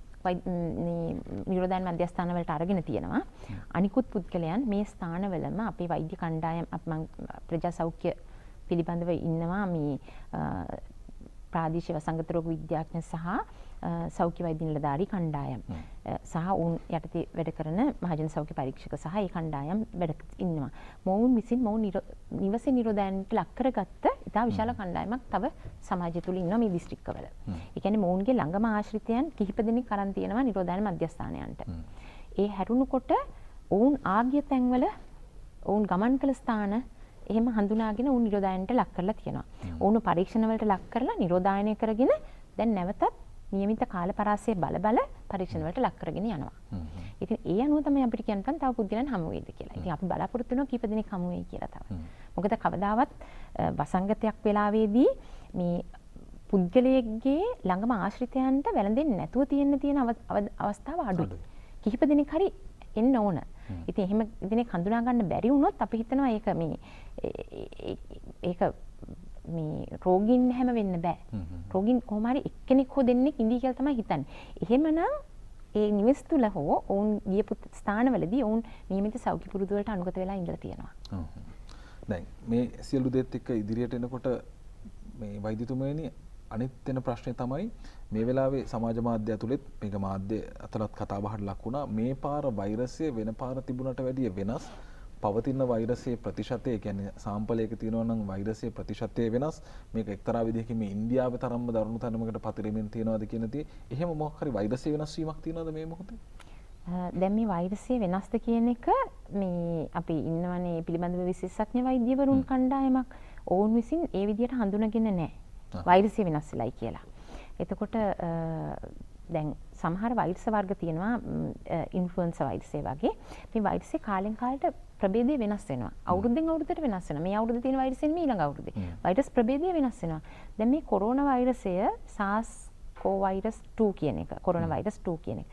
නිරෝධායන මධ්‍යස්ථාන වලට අරගෙන තියෙනවා. අනිකුත් පුද්ගලයන් මේ ස්ථානවලම අපේ වෛද්‍ය කණ්ඩායම් ප්‍රජා සෞඛ්‍ය පිළිබඳව ඉන්නවා. මේ ප්‍රාදේශීය වසංගත රෝග විද්‍යාඥ සහ සෞඛ්‍ය වෛද්‍ය නිලධාරී කණ්ඩායම් සහ උන් යටතේ වැඩ කරන මහජන සෞඛ්‍ය පරීක්ෂක සහ ඒ කණ්ඩායම් වැඩ ඉන්නවා. මොවුන් විසින් මොවුන් නිවසේ නිරෝධායනට ලක් කරගත්ත ඉතා විශාල කණ්ඩායමක් තව සමාජය තුළ ඉන්නවා මේ දිස්ත්‍රික්කවල. ඒ කියන්නේ මොවුන්ගේ ළඟම ආශ්‍රිතයන් කිහිප දෙනෙක් අරන් තියෙනවා නිරෝධායන මධ්‍යස්ථානයන්ට. ඒ හැරුණුකොට ඔවුන් ආගිය තැන්වල ඔවුන් ගමන් කළ ස්ථාන එහෙම හඳුනාගෙන ඔවුන් නිරෝධායනට ලක් කරලා තියෙනවා. ඔවුන් පරීක්ෂණ වලට ලක් කරලා නිරෝධායනය කරගෙන දැන් නැවතත් නියමිත කාල පරාසය බල පරීක්ෂණ වලට ලක් කරගෙන යනවා. ඉතින් ඒ අනුව තමයි අපිට කියන්න පුළුවන් තව පුද්ගලයන් හමු වෙයිද කියලා. ඉතින් අපි බලාපොරොත්තු වෙනවා කීප දෙනෙක් හමු වෙයි කියලා තව. මොකද කවදාවත් වසංගතයක් වෙලාවේදී මේ පුද්ගලයෙක්ගේ ළඟම ආශ්‍රිතයන්ට වැළඳෙන්නේ නැතුව තියෙන අවස්ථාව අඩුයි. කිහිප දෙනෙක් හරි එන්න ඕන. ඉතින් එහෙම දෙනෙක් හඳුනා ගන්න බැරි වුණොත් අපි හිතනවා ඒක මේ රෝගීන් හැම වෙන්න බෑ. රෝගීන් කොහොම හරි එක්කෙනෙක් හෝ දෙන්නෙක් ඉඳී කියලා තමයි හිතන්නේ. එහෙමනම් ඒ නිවෙස් තුල හෝ ඔවුන් ගියපු ස්ථානවලදී ඔවුන් නියමිත සෞඛ්‍ය පුරුදු වලට අනුගත වෙලා ඉඳලා තියෙනවා. දැන් මේ සියලු දේත් එක්ක ඉදිරියට එනකොට මේ වෛද්‍යතුමනි අනිත් වෙන ප්‍රශ්නේ තමයි මේ වෙලාවේ සමාජ මාධ්‍ය ඇතුළෙත් මේක මාධ්‍ය අතරත් කතා බහට ලක් වුණා. මේ පාර වෛරසය වෙන පාර තිබුණට වැඩිය වෙනස්. පවතින වෛරසයේ ප්‍රතිශතය කියන්නේ සාම්පලයක තියෙනවා නම් වෛරසයේ ප්‍රතිශතය වෙනස්. මේක එක්තරා විදිහකින් මේ ඉන්දියාවේ තරම්ම දරුණු තැනකට පතිරෙමින් තියෙනවද කියන දේ. එහෙම මොකක් හරි වෛරසයේ වෙනස් වීමක් තියෙනවද මේ මොහොතේ? දැන් මේ වෛරසය වෙනස්ද කියන එක මේ අපි ඉන්නවනේ පිළිබඳව විශේෂඥ වෛද්‍යවරුන් කණ්ඩායමක්. ඔවුන් විසින් ඒ විදිහට හඳුනගෙන නැහැ. වෛරසය වෙනස් වෙලයි කියලා. එතකොට දැන් සමහර වෛරස වර්ග තියෙනවා ඉන්ෆ්ලුවෙන්සා වෛරසය වගේ. මේ වෛරසය කාලෙන් කාලට ප්‍රභේදය වෙනස් වෙනවා. අවුරුද්දෙන් අවුරුද්දට වෙනස් වෙනවා. මේ අවුරුද්දේ තියෙන වෛරසෙන් මේ ඊළඟ අවුරුද්දේ. වෛරස් ප්‍රභේදය වෙනස් වෙනවා. දැන් මේ කොරෝනා වෛරසය SARS-CoV-2 කියන එක. කොරෝනා වෛරස් 2 කියන එක.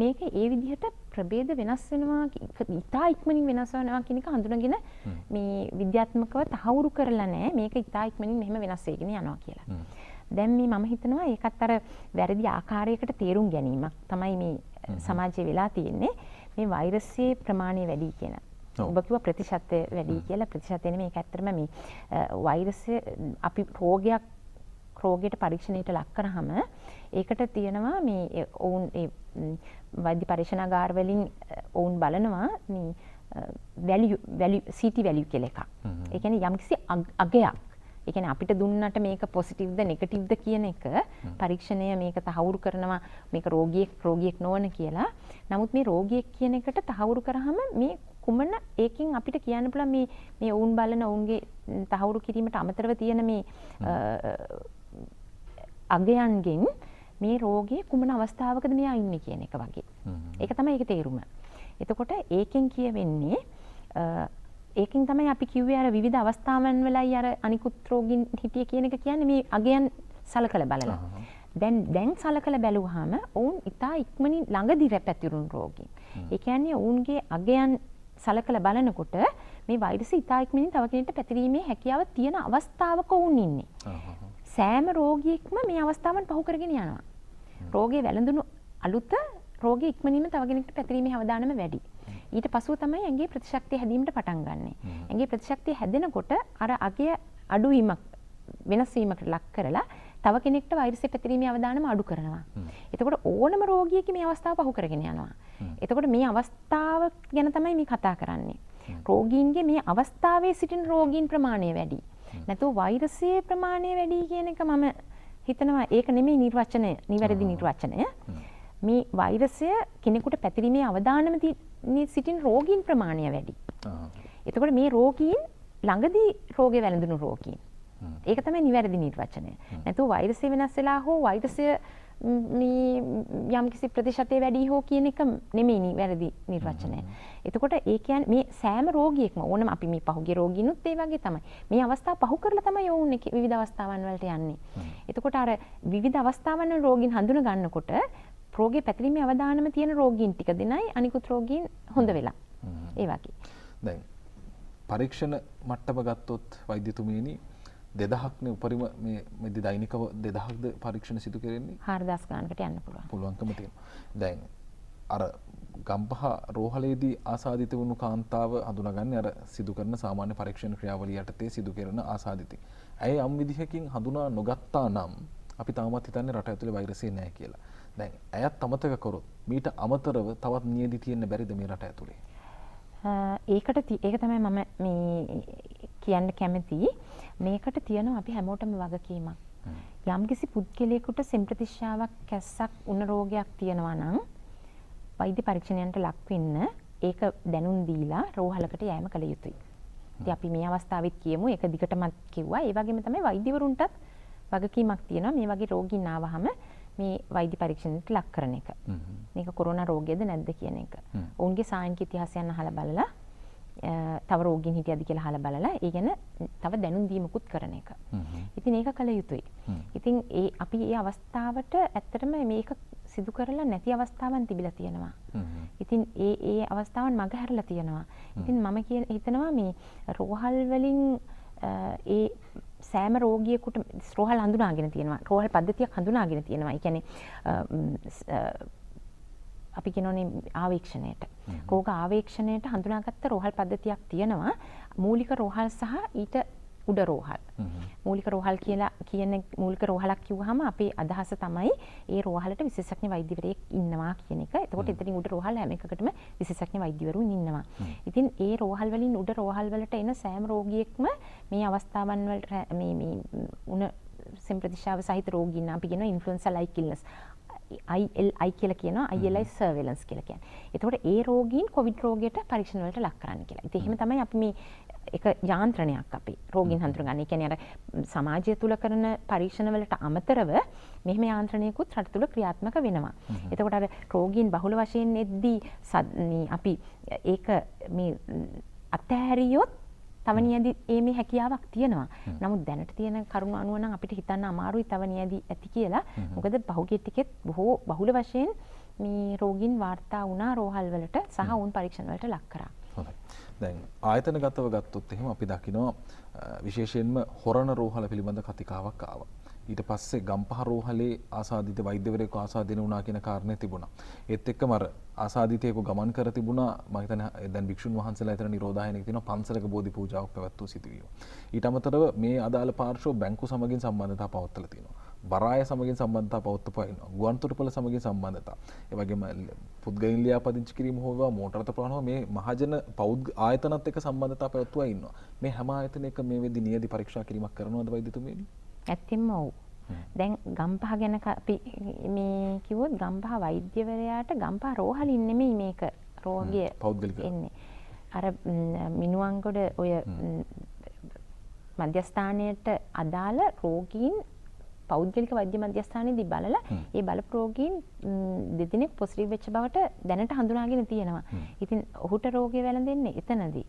මේක ඒ විදිහට ප්‍රභේද වෙනස් වෙනවා, ඉතා ඉක්මනින් වෙනස් වෙනවා කියන එක හඳුනගෙන මේ විද්‍යාත්මකව තහවුරු කරලා නැහැ. මේක ඉතා ඉක්මනින් මෙහෙම වෙනස් වෙගෙන යනවා කියලා. දැන් මේ මම හිතනවා ඒකත් අර වැරදි ආකාරයකට තේරුම් ගැනීමක් තමයි මේ සමාජයේ වෙලා තියෙන්නේ. මේ වෛරසයේ ප්‍රමාණය වැඩි කියන. ඔබ කිව්වා ප්‍රතිශතය වැඩි කියලා. ප්‍රතිශතය නෙමෙයි, මේක ඇත්තටම මේ වෛරසය අපි රෝගයට පරීක්ෂණයට ලක් කරාම ඒකට තියෙනවා මේ ඔවුන් ඒ වෛද්‍ය පරීක්ෂණාගාර වලින් ඔවුන් බලනවා මේ වැලියු CT වැලියු කියලා එකක්. ඒ කියන්නේ යම්කිසි අගයක්. ඒ කියන්නේ අපිට දුන්නට මේක පොසිටිව්ද නෙගටිව්ද කියන එක පරීක්ෂණය මේක තහවුරු කරනවා මේක රෝගියෙක් නොවන කියලා. නමුත් මේ රෝගියෙක් කියන එකට තහවුරු කරාම මේ කුමන ඒකෙන් අපිට කියන්න පුළුවන් මේ ඔවුන් බලන ඔවුන්ගේ තහවුරු කිරීමට අමතරව තියෙන මේ අගයන්ගෙන් මේ රෝගයේ කුමන අවස්ථාවකද මෙයා ඉන්නේ කියන එක වගේ. ඒක තමයි ඒකේ තේරුම. එතකොට ඒකෙන් කියවෙන්නේ ඒකෙන් තමයි අපි කිව්වේ අර විවිධ අවස්ථාවන් වලයි අර අනිකුත් රෝගීන් හිටිය කියන එක කියන්නේ මේ අගයන් සලකලා බලලා. දැන් සලකලා බැලුවාම ඔවුන් ඉතා ඉක්මනින් ළඟදී පැතිරුණු රෝගීන්. ඒ කියන්නේ ඔවුන්ගේ අගයන් සලකලා බලනකොට මේ වෛරසය ඉතා ඉක්මනින් තව කෙනෙක්ට පැතිරීමේ හැකියාව තියෙන අවස්ථාවක ඔවුන් ඉන්නේ. සෑම රෝගියෙක්ම මේ අවස්ථාවන් පහු කරගෙන යනවා. රෝගේ වැළඳුණු අලුත රෝගී ඉක්මනින්ම තව කෙනෙක්ට පැතිරීමේ අවදානම වැඩි. ඊට පසුව තමයි ඇඟේ ප්‍රතිශක්තිය හැදීමට පටන් ගන්නෙ. ඇඟේ ප්‍රතිශක්තිය හැදෙනකොට අර අගය අඩුවීමක් වෙනස් වීමකට ලක් කරලා තව කෙනෙක්ට වෛරසය පැතිරීමේ අවදානම අඩු කරනවා. එතකොට ඕනම රෝගියෙක් මේ අවස්ථාව පහු කරගෙන යනවා. එතකොට මේ අවස්ථාව ගැන තමයි මේ කතා කරන්නේ. රෝගීන්ගේ මේ අවස්ථාවේ සිටින රෝගීන් ප්‍රමාණය වැඩි. නැතුව වෛරසයේ ප්‍රමාණය වැඩි කියන එක මම හිතනවා ඒක නෙමෙයි නිර්වචනය, නිවැරදි නිර්වචනය. මේ වෛරසය කෙනෙකුට පැතිරීමේ අවදානම සිටින රෝගීන් ප්‍රමාණය වැඩි. එතකොට මේ රෝගීන් ළඟදී රෝගය වැළඳුණු රෝගීන්. ඒක තමයි නිවැරදි නිර්වචනය. නැතුව වෛරසය වෙනස් වෙලා හෝ වෛරසය මේ යම්කිසි ප්‍රතිශතය වැඩි හෝ කියන එක නෙමෙයි නිවැරදි නිර්වචනය. එතකොට ඒ කියන්නේ මේ සෑම රෝගියෙක්ම ඕනම අපි මේ පහුගිය රෝගීනුත් ඒ වගේ තමයි. මේ අවස්ථාව පහු කරලා තමයි ඔවුන් විවිධ අවස්ථාවන් වලට යන්නේ. එතකොට අර විවිධ අවස්ථාවන් වල රෝගීන් හඳුන ගන්නකොට රෝගේ පැතිරීමේ අවදානම තියෙන රෝගීන් ටික දෙනයි අනිකුත් රෝගීන් හොඳ වෙලා. ඒ වගේ. දැන් පරීක්ෂණ මට්ටම ගත්තොත් වෛද්‍යතුමියනි 2000ක්නේ උපරිම මේ දෛනිකව 2000ක්ද පරීක්ෂණ සිදු කරන්නේ 4000 ගානකට යන්න පුළුවන්කම තියෙනවා. දැන් අර ගම්පහ රෝහලේදී ආසාදිත වුණු කාන්තාව හඳුනාගන්නේ අර සිදු කරන සාමාන්‍ය පරීක්ෂණ ක්‍රියාවලිය යටතේ සිදු කරන ආසාදිතෙක්. ඇයි යම් විදිහකින් හඳුනා නොගත්තා නම් අපි තාමත් හිතන්නේ රට ඇතුලේ වෛරසය නැහැ කියලා. දැන් ඇයත් අමතක කරොත් මීට අමතරව තවත් නියැදි තියෙන්න බැරිද මේ රට ඇතුලේ? ඒක තමයි මම මේ කියන්න කැමති. මේකට තියෙනවා අපි හැමෝටම වගකීමක්. යම්කිසි පුද්ගලයෙකුට සෙම්ප්‍රතිශ්‍යාවක් කැස්සක් උණ රෝගයක් තියෙනවා නම් වෛද්‍ය පරීක්ෂණයන්ට ලක් වෙන්න ඒක දැනුම් දීලා රෝහලකට යෑම කළ යුතුයි. ඉතින් අපි මේ අවස්ථාවෙත් කියමු ඒක දිගටමත් කිව්වා. ඒ වගේම තමයි වෛද්‍යවරුන්ටත් වගකීමක් තියෙනවා මේ වගේ රෝගීන් ආවහම මේ වෛද්‍ය පරීක්ෂණයට ලක් කරන එක. මේක කොරෝනා රෝගයද නැද්ද කියන එක. ඔවුන්ගේ සායනික ඉතිහාසයන් අහලා බලලා තව රෝගීන් හිටියද කියලා අහලා බලලා ඒ ගැන තව දැනුම් දීමකුත් කරන එක. ඉතින් ඒක කළ යුතුයි. ඉතින් අපි මේ අවස්ථාවට ඇත්තටම මේක සිදු කරලා නැති අවස්ථාවන් තිබිලා තියෙනවා. ඉතින් ඒ අවස්ථාවන් මගහැරලා තියෙනවා. ඉතින් මම හිතනවා මේ රෝහල් වලින් ඒ සෑම රෝගියෙකුට රෝහල් හඳුනාගෙන තියෙනවා. රෝහල් පද්ධතියක් හඳුනාගෙන තියෙනවා. ඒ කියන්නේ අපි කියනෝනේ ආවේක්ෂණයට. රෝග ආවේක්ෂණයට හඳුනාගත්ත රෝහල් පද්ධතියක් තියෙනවා. මූලික රෝහල් සහ ඊට උඩ රෝහල්. මූලික රෝහල් කියලා කියන මූලික රෝහලක් කිව්වහම අපේ අදහස තමයි ඒ රෝහලට විශේෂඥ වෛද්‍යවරයෙක් ඉන්නවා කියන එක. එතකොට එතනින් උඩ රෝහල් හැම එකකටම විශේෂඥ වෛද්‍යවරුන් ඉන්නවා. ඉතින් ඒ රෝහල් වලින් උඩ රෝහල් වලට එන සෑම රෝගියෙක්ම මේ අවස්ථාවන් වලට මේ උණ සෙම්ප්‍රතිශ්‍යාව සහිත රෝගීන් අපි කියනවා ඉන්ෆ්ලුවෙන්සා ලයික් ඉල්නස් ILI කියලා කියනවා. ILI සර්වෙලන්ස් කියලා කියන්නේ. එතකොට ඒ රෝගීන් කොවිඩ් රෝගයට පරීක්ෂණ වලට ලක් කරන්න කියලා. ඉතින් එහෙම තමයි අපි මේ එක යාන්ත්‍රණයක් අපි රෝගීන් හඳුනගන්නේ. ඒ කියන්නේ අර සමාජය තුල කරන පරීක්ෂණ වලට අමතරව මෙහෙම යාන්ත්‍රණයකුත් රට තුල ක්‍රියාත්මක වෙනවා. එතකොට අර රෝගීන් බහුල වශයෙන් එද්දී අපි ඒක මේ අතහැරියොත් තව නියැදි මේ හැකියාවක් තියෙනවා. නමුත් දැනට තියෙන කරුණු අනුව නම් අපිට හිතන්න අමාරුයි තව නියැදි ඇති කියලා. මොකද පහුගිය ටිකෙත් බොහෝ බහුල වශයෙන් මේ රෝගීන් වාර්තා වුණා රෝහල් වලට සහ උන් පරීක්ෂණ වලට ලක් කරා. හොඳයි. දැන් ආයතනගතව ගත්තොත් එහෙම අපි දකිනවා විශේෂයෙන්ම හොරණ රෝහල පිළිබඳ කතිකාවක් ආවා. ඊට පස්සේ ගම්පහ රෝහලේ ආසාදිත වෛද්‍යවරයෙකු ආසාදිත වුණා කියන කාරණේ තිබුණා. ඒත් එක්කම අර ආසාදිතයෙකු ගමන් කර තිබුණා මම හිතන්නේ දැන් භික්ෂුන් වහන්සේලා එතන නිරෝධායනයක තියෙනවා පන්සලක බෝධි පූජාවක් පැවැත්වූ සිදුවීම. ඊට අමතරව මේ අදාළ පාර්ශ්ව බැංකු සමගින් සම්බන්ධතා පවත්වලා තියෙනවා. බරාය සමගින් සම්බන්ධතා පවත්වපුවා ඉන්නවා. ගුවන්තොටුපළ සමගින් සම්බන්ධතා. ඒ වගේම පුද්ගලයන් ලියාපදිංචි කිරීම හෝ මෝටර රථ ප්‍රවාහන මේ මහජන ආයතනත් එක්ක සම්බන්ධතා පැවැත්වුවා ඉන්නවා. මේ හැම ආයතනයක මේ වෙද්දි නියැදි පරීක්ෂා කිරීමක් කරනවද වෛද්‍යතුමියනි? ඇත්තෙන්ම ඔව්. දැන් ගම්පහ ගැන අපි මේ කිව්වොත් ගම්පහ වෛද්‍යවරයාට ගම්පහ රෝහලින් නෙමෙයි මේක රෝගය එන්නේ. අර මිනුවන්ගොඩ ඔය මධ්‍යස්ථානයට අදාළ රෝගීන් පෞද්ගලික වෛද්‍ය මධ්‍යස්ථානයේදී බලලා ඒ බලපු රෝගීන් දෙදෙනෙක් පොසිටිව් වෙච්ච බවට දැනට හඳුනාගෙන තියෙනවා. ඉතින් ඔහුට රෝගය වැළඳෙන්නේ එතනදී.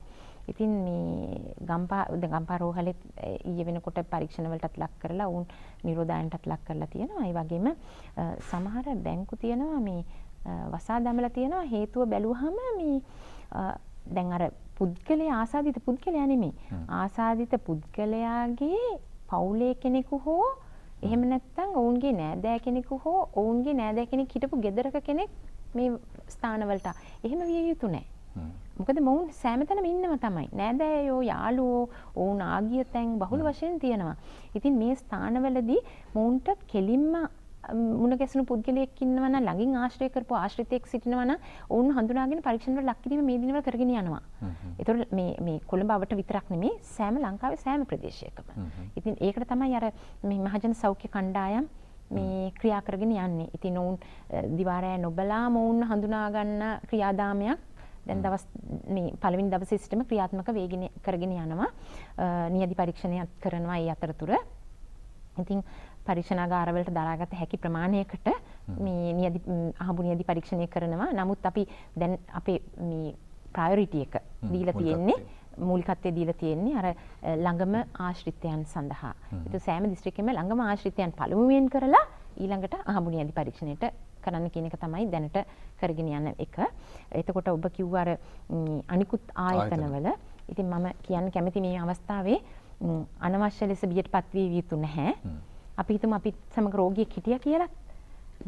ඉතින් මේ ගම්පහ රෝහලෙත් ඊයේ වෙනකොට පරීක්ෂණ වලටත් ලක් කරලා උන් නිරෝධායනටත් ලක් කරලා තියෙනවා. ඒ වගේම සමහර බැංකු තියෙනවා මේ වසා දමලා තියෙනවා හේතුව බැලුවහම මේ දැන් අර පුද්ගලයා ආසාදිත පුද්ගලයා නෙමෙයි. ආසාදිත පුද්ගලයාගේ පවුලේ කෙනෙකු හෝ එහෙම නැත්නම් ඔවුන්ගේ නෑදෑ කෙනෙකු හෝ ඔවුන්ගේ නෑදෑ කෙනෙක් හිටපු ගෙදරක කෙනෙක් මේ ස්ථානවලට එහෙම විය යුතු නෑ. මොකද මොවුන් සෑමතැනම ඉන්නව තමයි. නෑදෑයෝ යාළුවෝ ඔවුන් ආගිය තැන් බහුල වශයෙන් තියෙනවා. ඉතින් මේ ස්ථානවලදී මොවුන්ට කෙලින්ම මුණ ගැසුණු පුද්ගලයෙක් ඉන්නවා නම් ළඟින් ආශ්‍රය කරපු ආශ්‍රිතයෙක් සිටිනවා නම් ඔවුන් හඳුනාගෙන පරීක්ෂණ වල ලක් කිරීම මේ දිනවල කරගෙන යනවා. ඒතකොට මේ කොළඹ අවට විතරක් නෙමෙයි සෑම ලංකාවේ සෑම ප්‍රදේශයකම. ඉතින් ඒකට තමයි අර මේ මහජන සෞඛ්‍ය කණ්ඩායම් මේ ක්‍රියා කරගෙන යන්නේ. ඉතින් ඔවුන් දිවාරය නොබලා මොවුන් හඳුනා ගන්න ක්‍රියාදාමයක් දැන් දවස් මේ පළවෙනි දවසේ සිටම ක්‍රියාත්මක වේගෙන කරගෙන යනවා. නියදි පරීක්ෂණයක් කරනවා ඒ අතරතුර. ඉතින් පරීක්ෂණාගාරවලට දරාගත හැකි ප්‍රමාණයකට මේ නියදි අහඹු නියදි පරීක්ෂණය කරනවා. නමුත් අපි දැන් අපේ මේ ප්‍රයොරිටි එක දීලා තියෙන්නේ මූලිකත්වයේ දීලා තියෙන්නේ අර ළඟම ආශ්‍රිතයන් සඳහා. ඒක සෑම දිස්ත්‍රික්කෙම ළඟම ආශ්‍රිතයන් පළමුවෙන් කරලා ඊළඟට අහඹු නියදි පරීක්ෂණයට කරන්න කියන එක තමයි දැනට කරගෙන යන එක. එතකොට ඔබ කිව්ව අර අනිකුත් ආයතනවල ඉතින් මම කියන්න කැමති මේ අවස්ථාවේ අනවශ්‍ය ලෙස බියටපත් විය යුතු නැහැ. අපි හිතමු අපි සමග රෝගියෙක් හිටියා කියලා.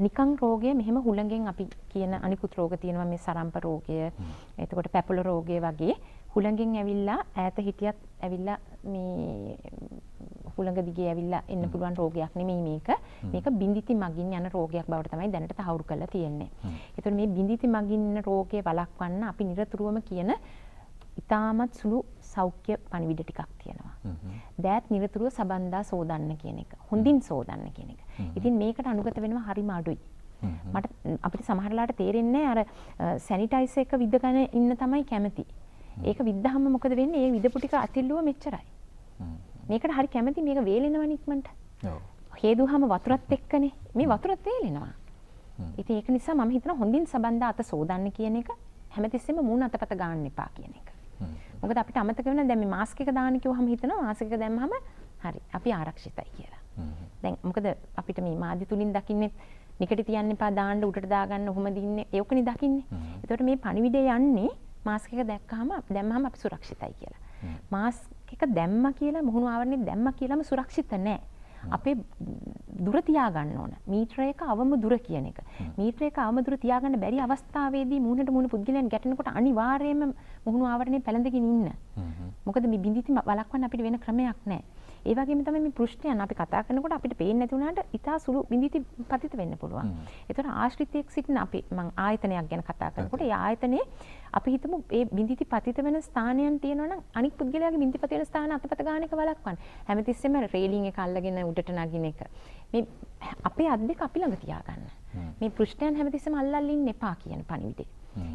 නිකං රෝගය මෙහෙම හුළඟෙන් අපි කියන අනිකුත් රෝග තියෙනවා මේ සරම්ප රෝගය, එතකොට පැපුල රෝගය වගේ හුළඟෙන් ඇවිල්ලා ඈත හිටියත් ඇවිල්ලා මේ හුළඟ දිගේ ඇවිල්ලා එන්න පුළුවන් රෝගයක් නෙමෙයි මේක. මේක බින්දිති මගින් යන රෝගයක් බවට තමයි දැනට තහවුරු කරලා තියෙන්නේ. ඒතකොට මේ බින්දිති මගින් යන රෝගය වළක්වන්න අපි නිරතුරුවම කියන ඉතාමත් සුළු සෞඛ්‍ය පණිවිඩ ටිකක් තියෙනවා. දෑත් නිරතුරුව සබන්දා සෝදන්න කියන එක. හොඳින් සෝදන්න කියන එක. ඉතින් මේකට අනුගත වෙනවා හරිම අඩුයි. මට අපිට සමහරලාට තේරෙන්නේ අර සැනිටයිසර් එක විදගෙන ඉන්න තමයි කැමති. ඒක විද්දාම මොකද වෙන්නේ? ඒ විදපු ටික අතිල්ලුව මෙච්චරයි. මේකට හරි කැමති මේක වේලෙනවා නික්මන්ට. ඔව්. හේදුවහම වතුරත් එක්කනේ. මේ වතුරත් වේලෙනවා. ඉතින් ඒක නිසා මම හිතනවා හොඳින් සබන්දා අත සෝදන්න කියන එක හැමතිස්සෙම මූණ අතපත ගන්න එපා කියන එක. මොකද අපිට අමතක වෙනවා දැන් මේ මාස්ක් එක දාන්න කිව්වහම හිතනවා මාස්ක් එක දැම්මහම හරි අපි ආරක්ෂිතයි කියලා. දැන් මොකද අපිට මේ මාධ්‍ය තුලින් දකින්නේ නිකට තියන්න එපා දාන්න උඩට දාගන්න ඔහොම දින්නේ ඒකනේ දකින්නේ. ඒතකොට මේ පණිවිඩය යන්නේ මාස්ක් එක දැම්මහම අපි සුරක්ෂිතයි කියලා. මාස්ක් එක දැම්මා කියලා මුහුණු ආවරණය දැම්මා කියලාම සුරක්ෂිත නැහැ. අපේ දුර තියාගන්න ඕන. මීටර එක අවම දුර කියන එක. මීටර එක අවම දුර තියාගන්න බැරි අවස්ථාවේදී මුහුණට මුහුණ පුද්ගලයන් ගැටෙනකොට අනිවාර්යයෙන්ම මුහුණු ආවරණය පැලඳගෙන ඉන්න. මොකද මේ බින්දිති වළක්වන්න අපිට වෙන ක්‍රමයක් නැහැ. ඒ වගේම තමයි මේ පෘෂ්ඨයන් අපි කතා කරනකොට අපිට පේන්නේ නැති වුණාට ඉතා සුළු බින්දිති පතිත වෙන්න පුළුවන්. ඒතර ආශ්‍රිතයෙක් සිටින අපි මං ආයතනයක් ගැන කතා කරනකොට ඒ ආයතනයේ අපි හිතමු ඒ බින්දිති පතිත වෙන ස්ථානයන් තියෙනවා නම් අනික් පුද්ගලයාගේ බින්දිති පතිත වෙන ස්ථාන අතපත ගන්න එක වළක්වන්න. හැමතිස්සෙම රේලින් එක අල්ලගෙන උඩට නගින එක. මේ අපේ අත් දෙක අපි ළඟ තියාගන්න. මේ පෘෂ්ඨයන් හැමතිස්සෙම අල්ලල්ලා ඉන්න එපා කියන පණිවිඩේ.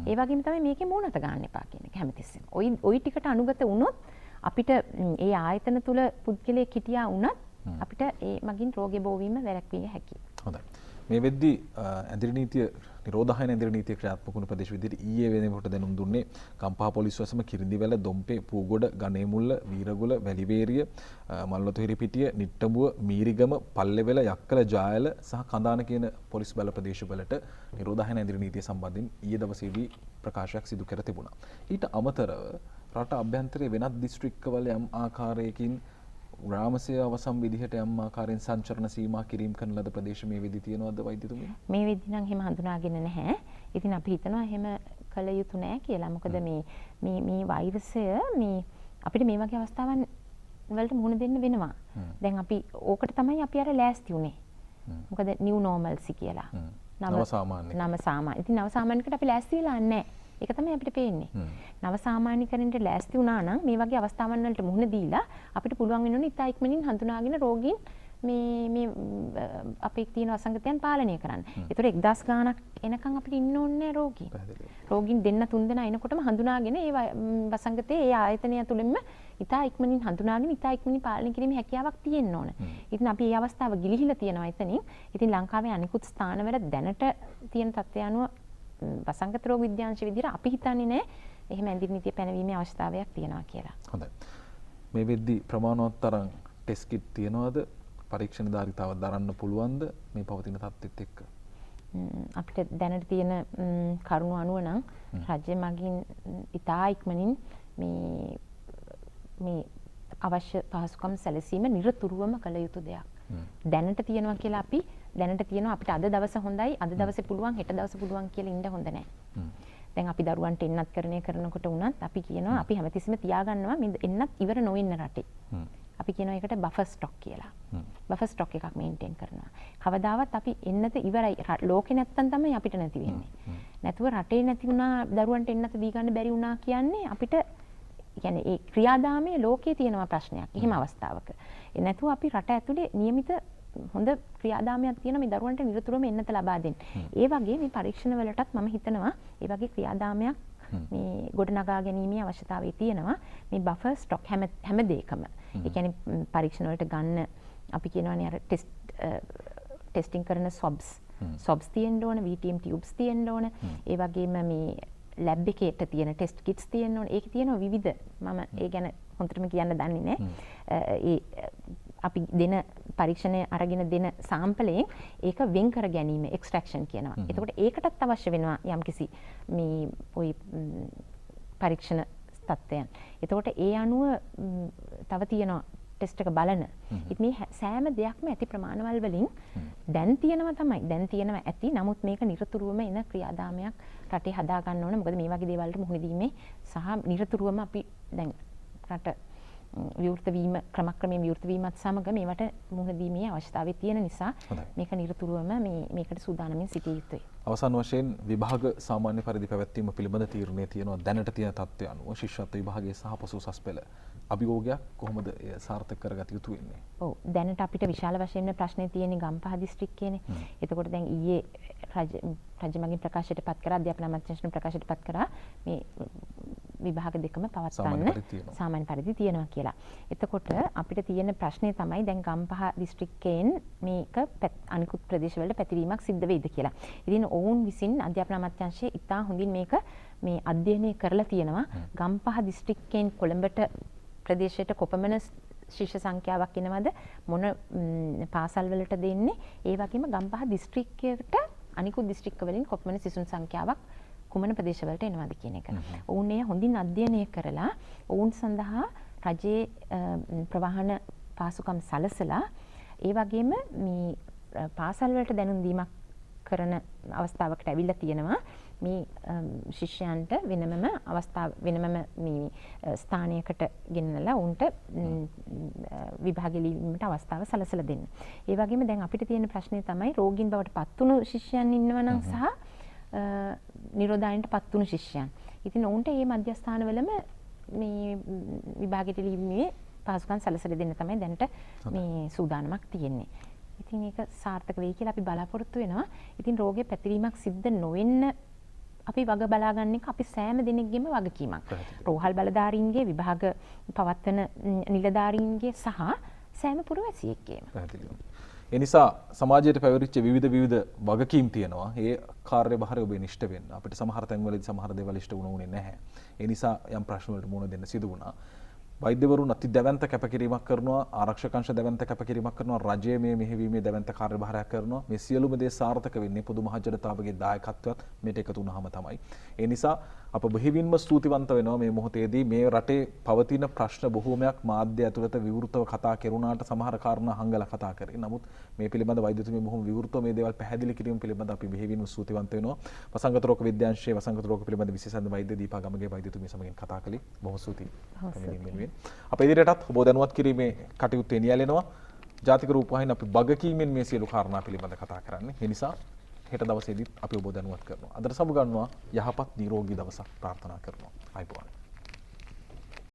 ඒ වගේම තමයි මේකේ මූණත ගන්න එපා කියන එක හැමතිස්සෙම. ওই ටිකට අනුගත වුණොත් අපිට ඒ ආයතන තුල පුද්ගලයෙක් හිටියා වුණත් අපිට ඒ මගින් රෝගය බෝවීම වැළැක්විය හැකියි. හොඳයි. මේ වෙද්දී ඇඳිරි නීතිය නිරෝධායන ඇඳිරි නීතිය ක්‍රියාත්මක වුණු ප්‍රදේශ විදිහට ඊයේ වෙනකොට දැනුම් දුන්නේ කම්පහ පොලිස් වසම කිරිඳිවැල, දොම්පේ, පූගොඩ, ගණේමුල්ල, වීරගොල, වැලිවේරිය, මල්වතු හිරිපිටිය, නිට්ටඹුව, මීරිගම, පල්ලෙවැල, යක්කල, ජායල සහ කඳාන කියන පොලිස් බල ප්‍රදේශවලට නිරෝධායන ඇඳිරි නීතිය සම්බන්ධයෙන් ඊයේ දවසේදී ප්‍රකාශයක් සිදු කර තිබුණා. ඊට අමතරව රට අභ්‍යන්තරයේ වෙනත් දිස්ත්‍රික්කවල යම් ආකාරයකින් ග්‍රාමසය අවසම් විදිහට යම් ආකාරයෙන් සංචරණ සීමා කිරීම කරන ලද ප්‍රදේශ මේ වෙදි තියෙනවද වෛද්‍යතුමිය? මේ වෙදි නම් එහෙම හඳුනාගෙන නැහැ. ඉතින් අපි හිතනවා එහෙම කළ යුතු නැහැ කියලා. මොකද මේ වෛරසය මේ අපිට මේ වගේ අවස්ථාවන් වලට මුහුණ දෙන්න වෙනවා. දැන් අපි ඕකට තමයි අපි අර ලෑස්ති උනේ. මොකද නිව් නෝමල්සි කියලා. නව සාමාන්‍ය. ඉතින් නව සාමාන්‍යකට අපි ලෑස්ති වෙලා නැහැ. ඒක තමයි අපිට පේන්නේ. නව සාමාන්‍යකරණයට ලෑස්ති වුණා නම් මේ වගේ අවස්ථාවන් වලට මුහුණ දීලා අපිට පුළුවන් වෙනුනේ ඉතා ඉක්මනින් හඳුනාගෙන රෝගීන් මේ අපේ තියෙන අසංගතයන් පාලනය කරන්න. ඒතර 1000 ගාණක් එනකන් අපිට ඉන්න ඕනේ රෝගීන්. රෝගීන් දෙන්න තුන් දෙනා එනකොටම හඳුනාගෙන ඒ වසංගතයේ ඒ ආයතනය තුලින්ම ඉතා ඉක්මනින් හඳුනාගෙන ඉතා ඉක්මනින් පාලනය කිරීමේ හැකියාවක් තියෙන්න ඕන. ඉතින් අපි මේ අවස්ථාව ගිලිහිලා තියෙනවා එතනින්. ඉතින් ලංකාවේ අනිකුත් ස්ථානවල දැනට තියෙන තත්ත්වය අනුව වසංගත රෝග විද්‍යාංශ විදිහට අපි හිතන්නේ නැහැ එහෙම ඇඳිරි නීතිය පැනවීමේ අවස්ථාවක් තියෙනවා කියලා. හොඳයි. මේ වෙද්දී ප්‍රමාණවත් තරම් ටෙස්ට් කිට් තියනවද? පරීක්ෂණ ධාරිතාව දරන්න පුළුවන්ද මේ පවතින තත්ත්වෙත් එක්ක? අපිට දැනට තියෙන කරුණු අනුව නම් රජය මගින් ඉතා ඉක්මනින් මේ අවශ්‍ය පහසුකම් සැලසීම නිරතුරුවම කළ යුතු දෙයක්. දැනට තියෙනවා කියලා අපි දැනට තියෙනවා අපිට අද දවස හොඳයි අද දවසේ පුළුවන් හෙට දවසේ පුළුවන් කියලා ඉන්න හොඳ නැහැ. දැන් අපි දරුවන්ට එන්නත් කරනකොට උනත් අපි කියනවා අපි හැමතිස්සෙම තියාගන්නවා මේ එන්නත් ඉවර නොවෙන්න රටේ. අපි කියනවා ඒකට බෆර් ස්ටොක් කියලා. බෆර් ස්ටොක් එකක් මේන්ටේන් කරනවා. කවදාවත් අපි එන්නත ඉවරයි ලෝකේ නැත්තම් තමයි අපිට නැති වෙන්නේ. නැතුව රටේ නැති වුණා දරුවන්ට එන්නත දී ගන්න බැරි වුණා කියන්නේ අපිට කියන්නේ ඒ ක්‍රියාදාමයේ ලෝකේ තියෙනවා ප්‍රශ්නයක්. එහෙම අවස්ථාවක. ඒ නැතුව අපි රට ඇතුලේ નિયમિત හොඳ ක්‍රියාදාමයක් තියෙන මේ දරුවන්ට නිරතුරුවම එන්නත ලබා දෙන්න. ඒ වගේ මේ පරීක්ෂණ වලටත් මම හිතනවා ඒ වගේ ක්‍රියාදාමයක් මේ ගොඩනගා ගැනීමේ අවශ්‍යතාවය තියෙනවා. මේ බෆර් ස්ටොක් හැම දෙයකම. ඒ කියන්නේ පරීක්ෂණ වලට ගන්න අපි කියනවානේ අර ටෙස්ටිං කරන swabs තියෙන්න ඕන, VTM tubes තියෙන්න ඕන. ඒ වගේම මේ ලැබ් එකේට තියෙන ටෙස්ට් කිට්ස් තියෙන්න ඕන. ඒකේ තියෙනවා විවිධ මම ඒ ගැන හොඳටම කියන්න දන්නේ නැහැ. අපි දෙන පරීක්ෂණය අරගෙන දෙන සාම්පලයෙන් ඒක වෙන් කර ගැනීම එක්ස්ට්‍රැක්ෂන් කියනවා. එතකොට ඒකටත් අවශ්‍ය වෙනවා යම්කිසි මේ ওই පරීක්ෂණ තත්ත්වයන්. එතකොට ඒ අනුව තව තියෙනවා ටෙස්ට් එක බලන. ඉතින් මේ සෑම දෙයක්ම ඇති ප්‍රමාණවල් වලින් දැන් තියෙනවා තමයි. දැන් තියෙනවා ඇති. නමුත් මේක නිරතුරුවම එන ක්‍රියාදාමයක් රටේ හදා ගන්න ඕන. මොකද මේ වගේ දේවල්ට මුහුණ දීමේ සහ නිරතුරුවම අපි දැන් රට විවෘත වීම ක්‍රමක්‍රමයෙන් විවෘත වීමත් සමග මේවට මුහුණ දීමේ අවශ්‍යතාවය තියෙන නිසා මේක නිරතුරුවම මේකට සූදානම්ින් සිටිය යුතුයි. අවසාන වශයෙන් විභාග සාමාන්‍ය පරිදි පැවැත්වීම පිළිබඳ තීරණය තියෙනවා දැනට තියෙන තත්ත්වය අනුව ශිෂ්‍යත්ව විභාගයේ සහ පසු උසස් පෙළ අභියෝගයක් කොහොමද සාර්ථක කරගත යුතු වෙන්නේ? ඔව් දැනට අපිට විශාල වශයෙන්ම ප්‍රශ්නේ තියෙන්නේ ගම්පහ දිස්ත්‍රික්කයේනේ. එතකොට දැන් ඊයේ රජ මගින් ප්‍රකාශයට පත් කරා අධ්‍යාපන අමාත්‍යාංශයෙන් ප්‍රකාශයට පත් කරා මේ විභාග දෙකම පවත්වන්න සාමාන්‍ය පරිදි තියෙනවා කියලා. එතකොට අපිට තියෙන ප්‍රශ්නේ තමයි දැන් ගම්පහ දිස්ත්‍රික්කයෙන් මේක අනිකුත් ප්‍රදේශවල පැතිරීමක් සිද්ධ වෙයිද කියලා. ඉතින් ඔවුන් විසින් අධ්‍යාපන අමාත්‍යාංශයේ ඉතා හොඳින් මේක මේ අධ්‍යයනය කරලා තියෙනවා. ගම්පහ දිස්ත්‍රික්කයෙන් කොළඹට ප්‍රදේශයට කොපමණ ශිෂ්‍ය සංඛ්‍යාවක් එනවද මොන පාසල් වලට දෙන්නේ ඒ වගේම ගම්පහ දිස්ත්‍රික්කයට අනිකුත් දිස්ත්‍රික්ක වලින් කොපමණ සිසුන් සංඛ්‍යාවක් කුමන ප්‍රදේශවලට එනවද කියන එක. ඔවුන් එය හොඳින් අධ්‍යයනය කරලා ඔවුන් සඳහා රජයේ ප්‍රවාහන පාසුකම් සලසලා ඒ වගේම මේ පාසල් වලට දැනුම් දීමක් කරන අවස්ථාවකට ඇවිල්ලා තියෙනවා. මේ ශිෂ්‍යයන්ට වෙනමම මේ ස්ථානයකට ගෙනනලා උන්ට විභාග ලිවීමට අවස්ථාව සලසලා දෙන්න. ඒ වගේම දැන් අපිට තියෙන ප්‍රශ්නේ තමයි රෝගීන් බවට පත්වුණු ශිෂ්‍යයන් ඉන්නවනම් සහ නිරෝධායනට පත්වුණු ශිෂ්‍යයන්. ඉතින් ඔවුන්ට මේ මධ්‍යස්ථානවලම මේ විභාගෙට ලිවීමේ පහසුකම් සලසලා දෙන්න තමයි දැනට මේ සූදානමක් තියෙන්නේ. ඉතින් ඒක සාර්ථක වෙයි කියලා අපි බලාපොරොත්තු වෙනවා. ඉතින් රෝගේ පැතිරීමක් සිද්ධ නොවෙන්න අපි වග බලාගන්න එක අපි සෑම දෙනෙක්ගේම වගකීමක්. රෝහල් බලධාරීන්ගේ විභාග පවත්වන නිලධාරීන්ගේ සහ සෑම පුරවැසියෙක්ගේම. ඒ නිසා සමාජයට පැවරිච්ච විවිධ වගකීම් තියෙනවා. ඒ කාර්යභාරය ඔබේ නිෂ්ඨ වෙන්න. අපිට සමහර තැන්වලදී සමහර දේවල් ඉෂ්ට වුණේ නැහැ. ඒ නිසා යම් ප්‍රශ්න වලට මුහුණ දෙන්න සිදු වුණා. වෛද්‍යවරුන් අති දැවැන්ත කැපකිරීමක් කරනවා, ආරක්ෂක අංශ දැවැන්ත කැපකිරීමක් කරනවා, රජයේ මේ මෙහෙවීමේ දැවැන්ත කාර්යභාරයක් කරනවා. මේ සියලුම දේ සාර්ථක වෙන්නේ පොදු මහ ජනතාවගේ දායකත්වයත් මේට එකතු වුණාම තමයි. ඒ නිසා අප බෙහෙවින්ම ස්තුතිවන්ත වෙනවා මේ මොහොතේදී මේ රටේ පවතින ප්‍රශ්න බොහෝමයක් මාධ්‍ය ඇතුළත විවෘතව කතා කෙරුණාට සමහර කාරණා හංගලා කතා කරේ. නමුත් මේ පිළිබඳ වෛද්‍යතුමිය බොහොම විවෘතව මේ දේවල් පැහැදිලි කිරීම පිළිබඳ අපි බෙහෙවින්ම ස්තුතිවන්ත වෙනවා. වසංගත රෝග විද්‍යාංශයේ වසංගත රෝග පිළිබඳ විශේෂඥ වෛද්‍ය දීපා ගමගේ වෛද්‍යතුමිය සමගින් කතා කළේ. බොහොම ස්තුතියි. අප ඉදිරියටත් ඔබ දැනුවත් කිරීමේ කටයුතු එනියැලෙනවා. ජාතික රූපවාහිනිය අපි වගකීමෙන් මේ සියලු කාරණා පිළිබඳ කතා කරන්නේ. ඒ නිසා හෙට දවසේදීත් අපි ඔබ දැනුවත් කරනවා. අදට සමු ගන්නවා යහපත් නිරෝගී දවසක් ප්‍රාර්ථනා කරනවා. ආයුබෝවන්.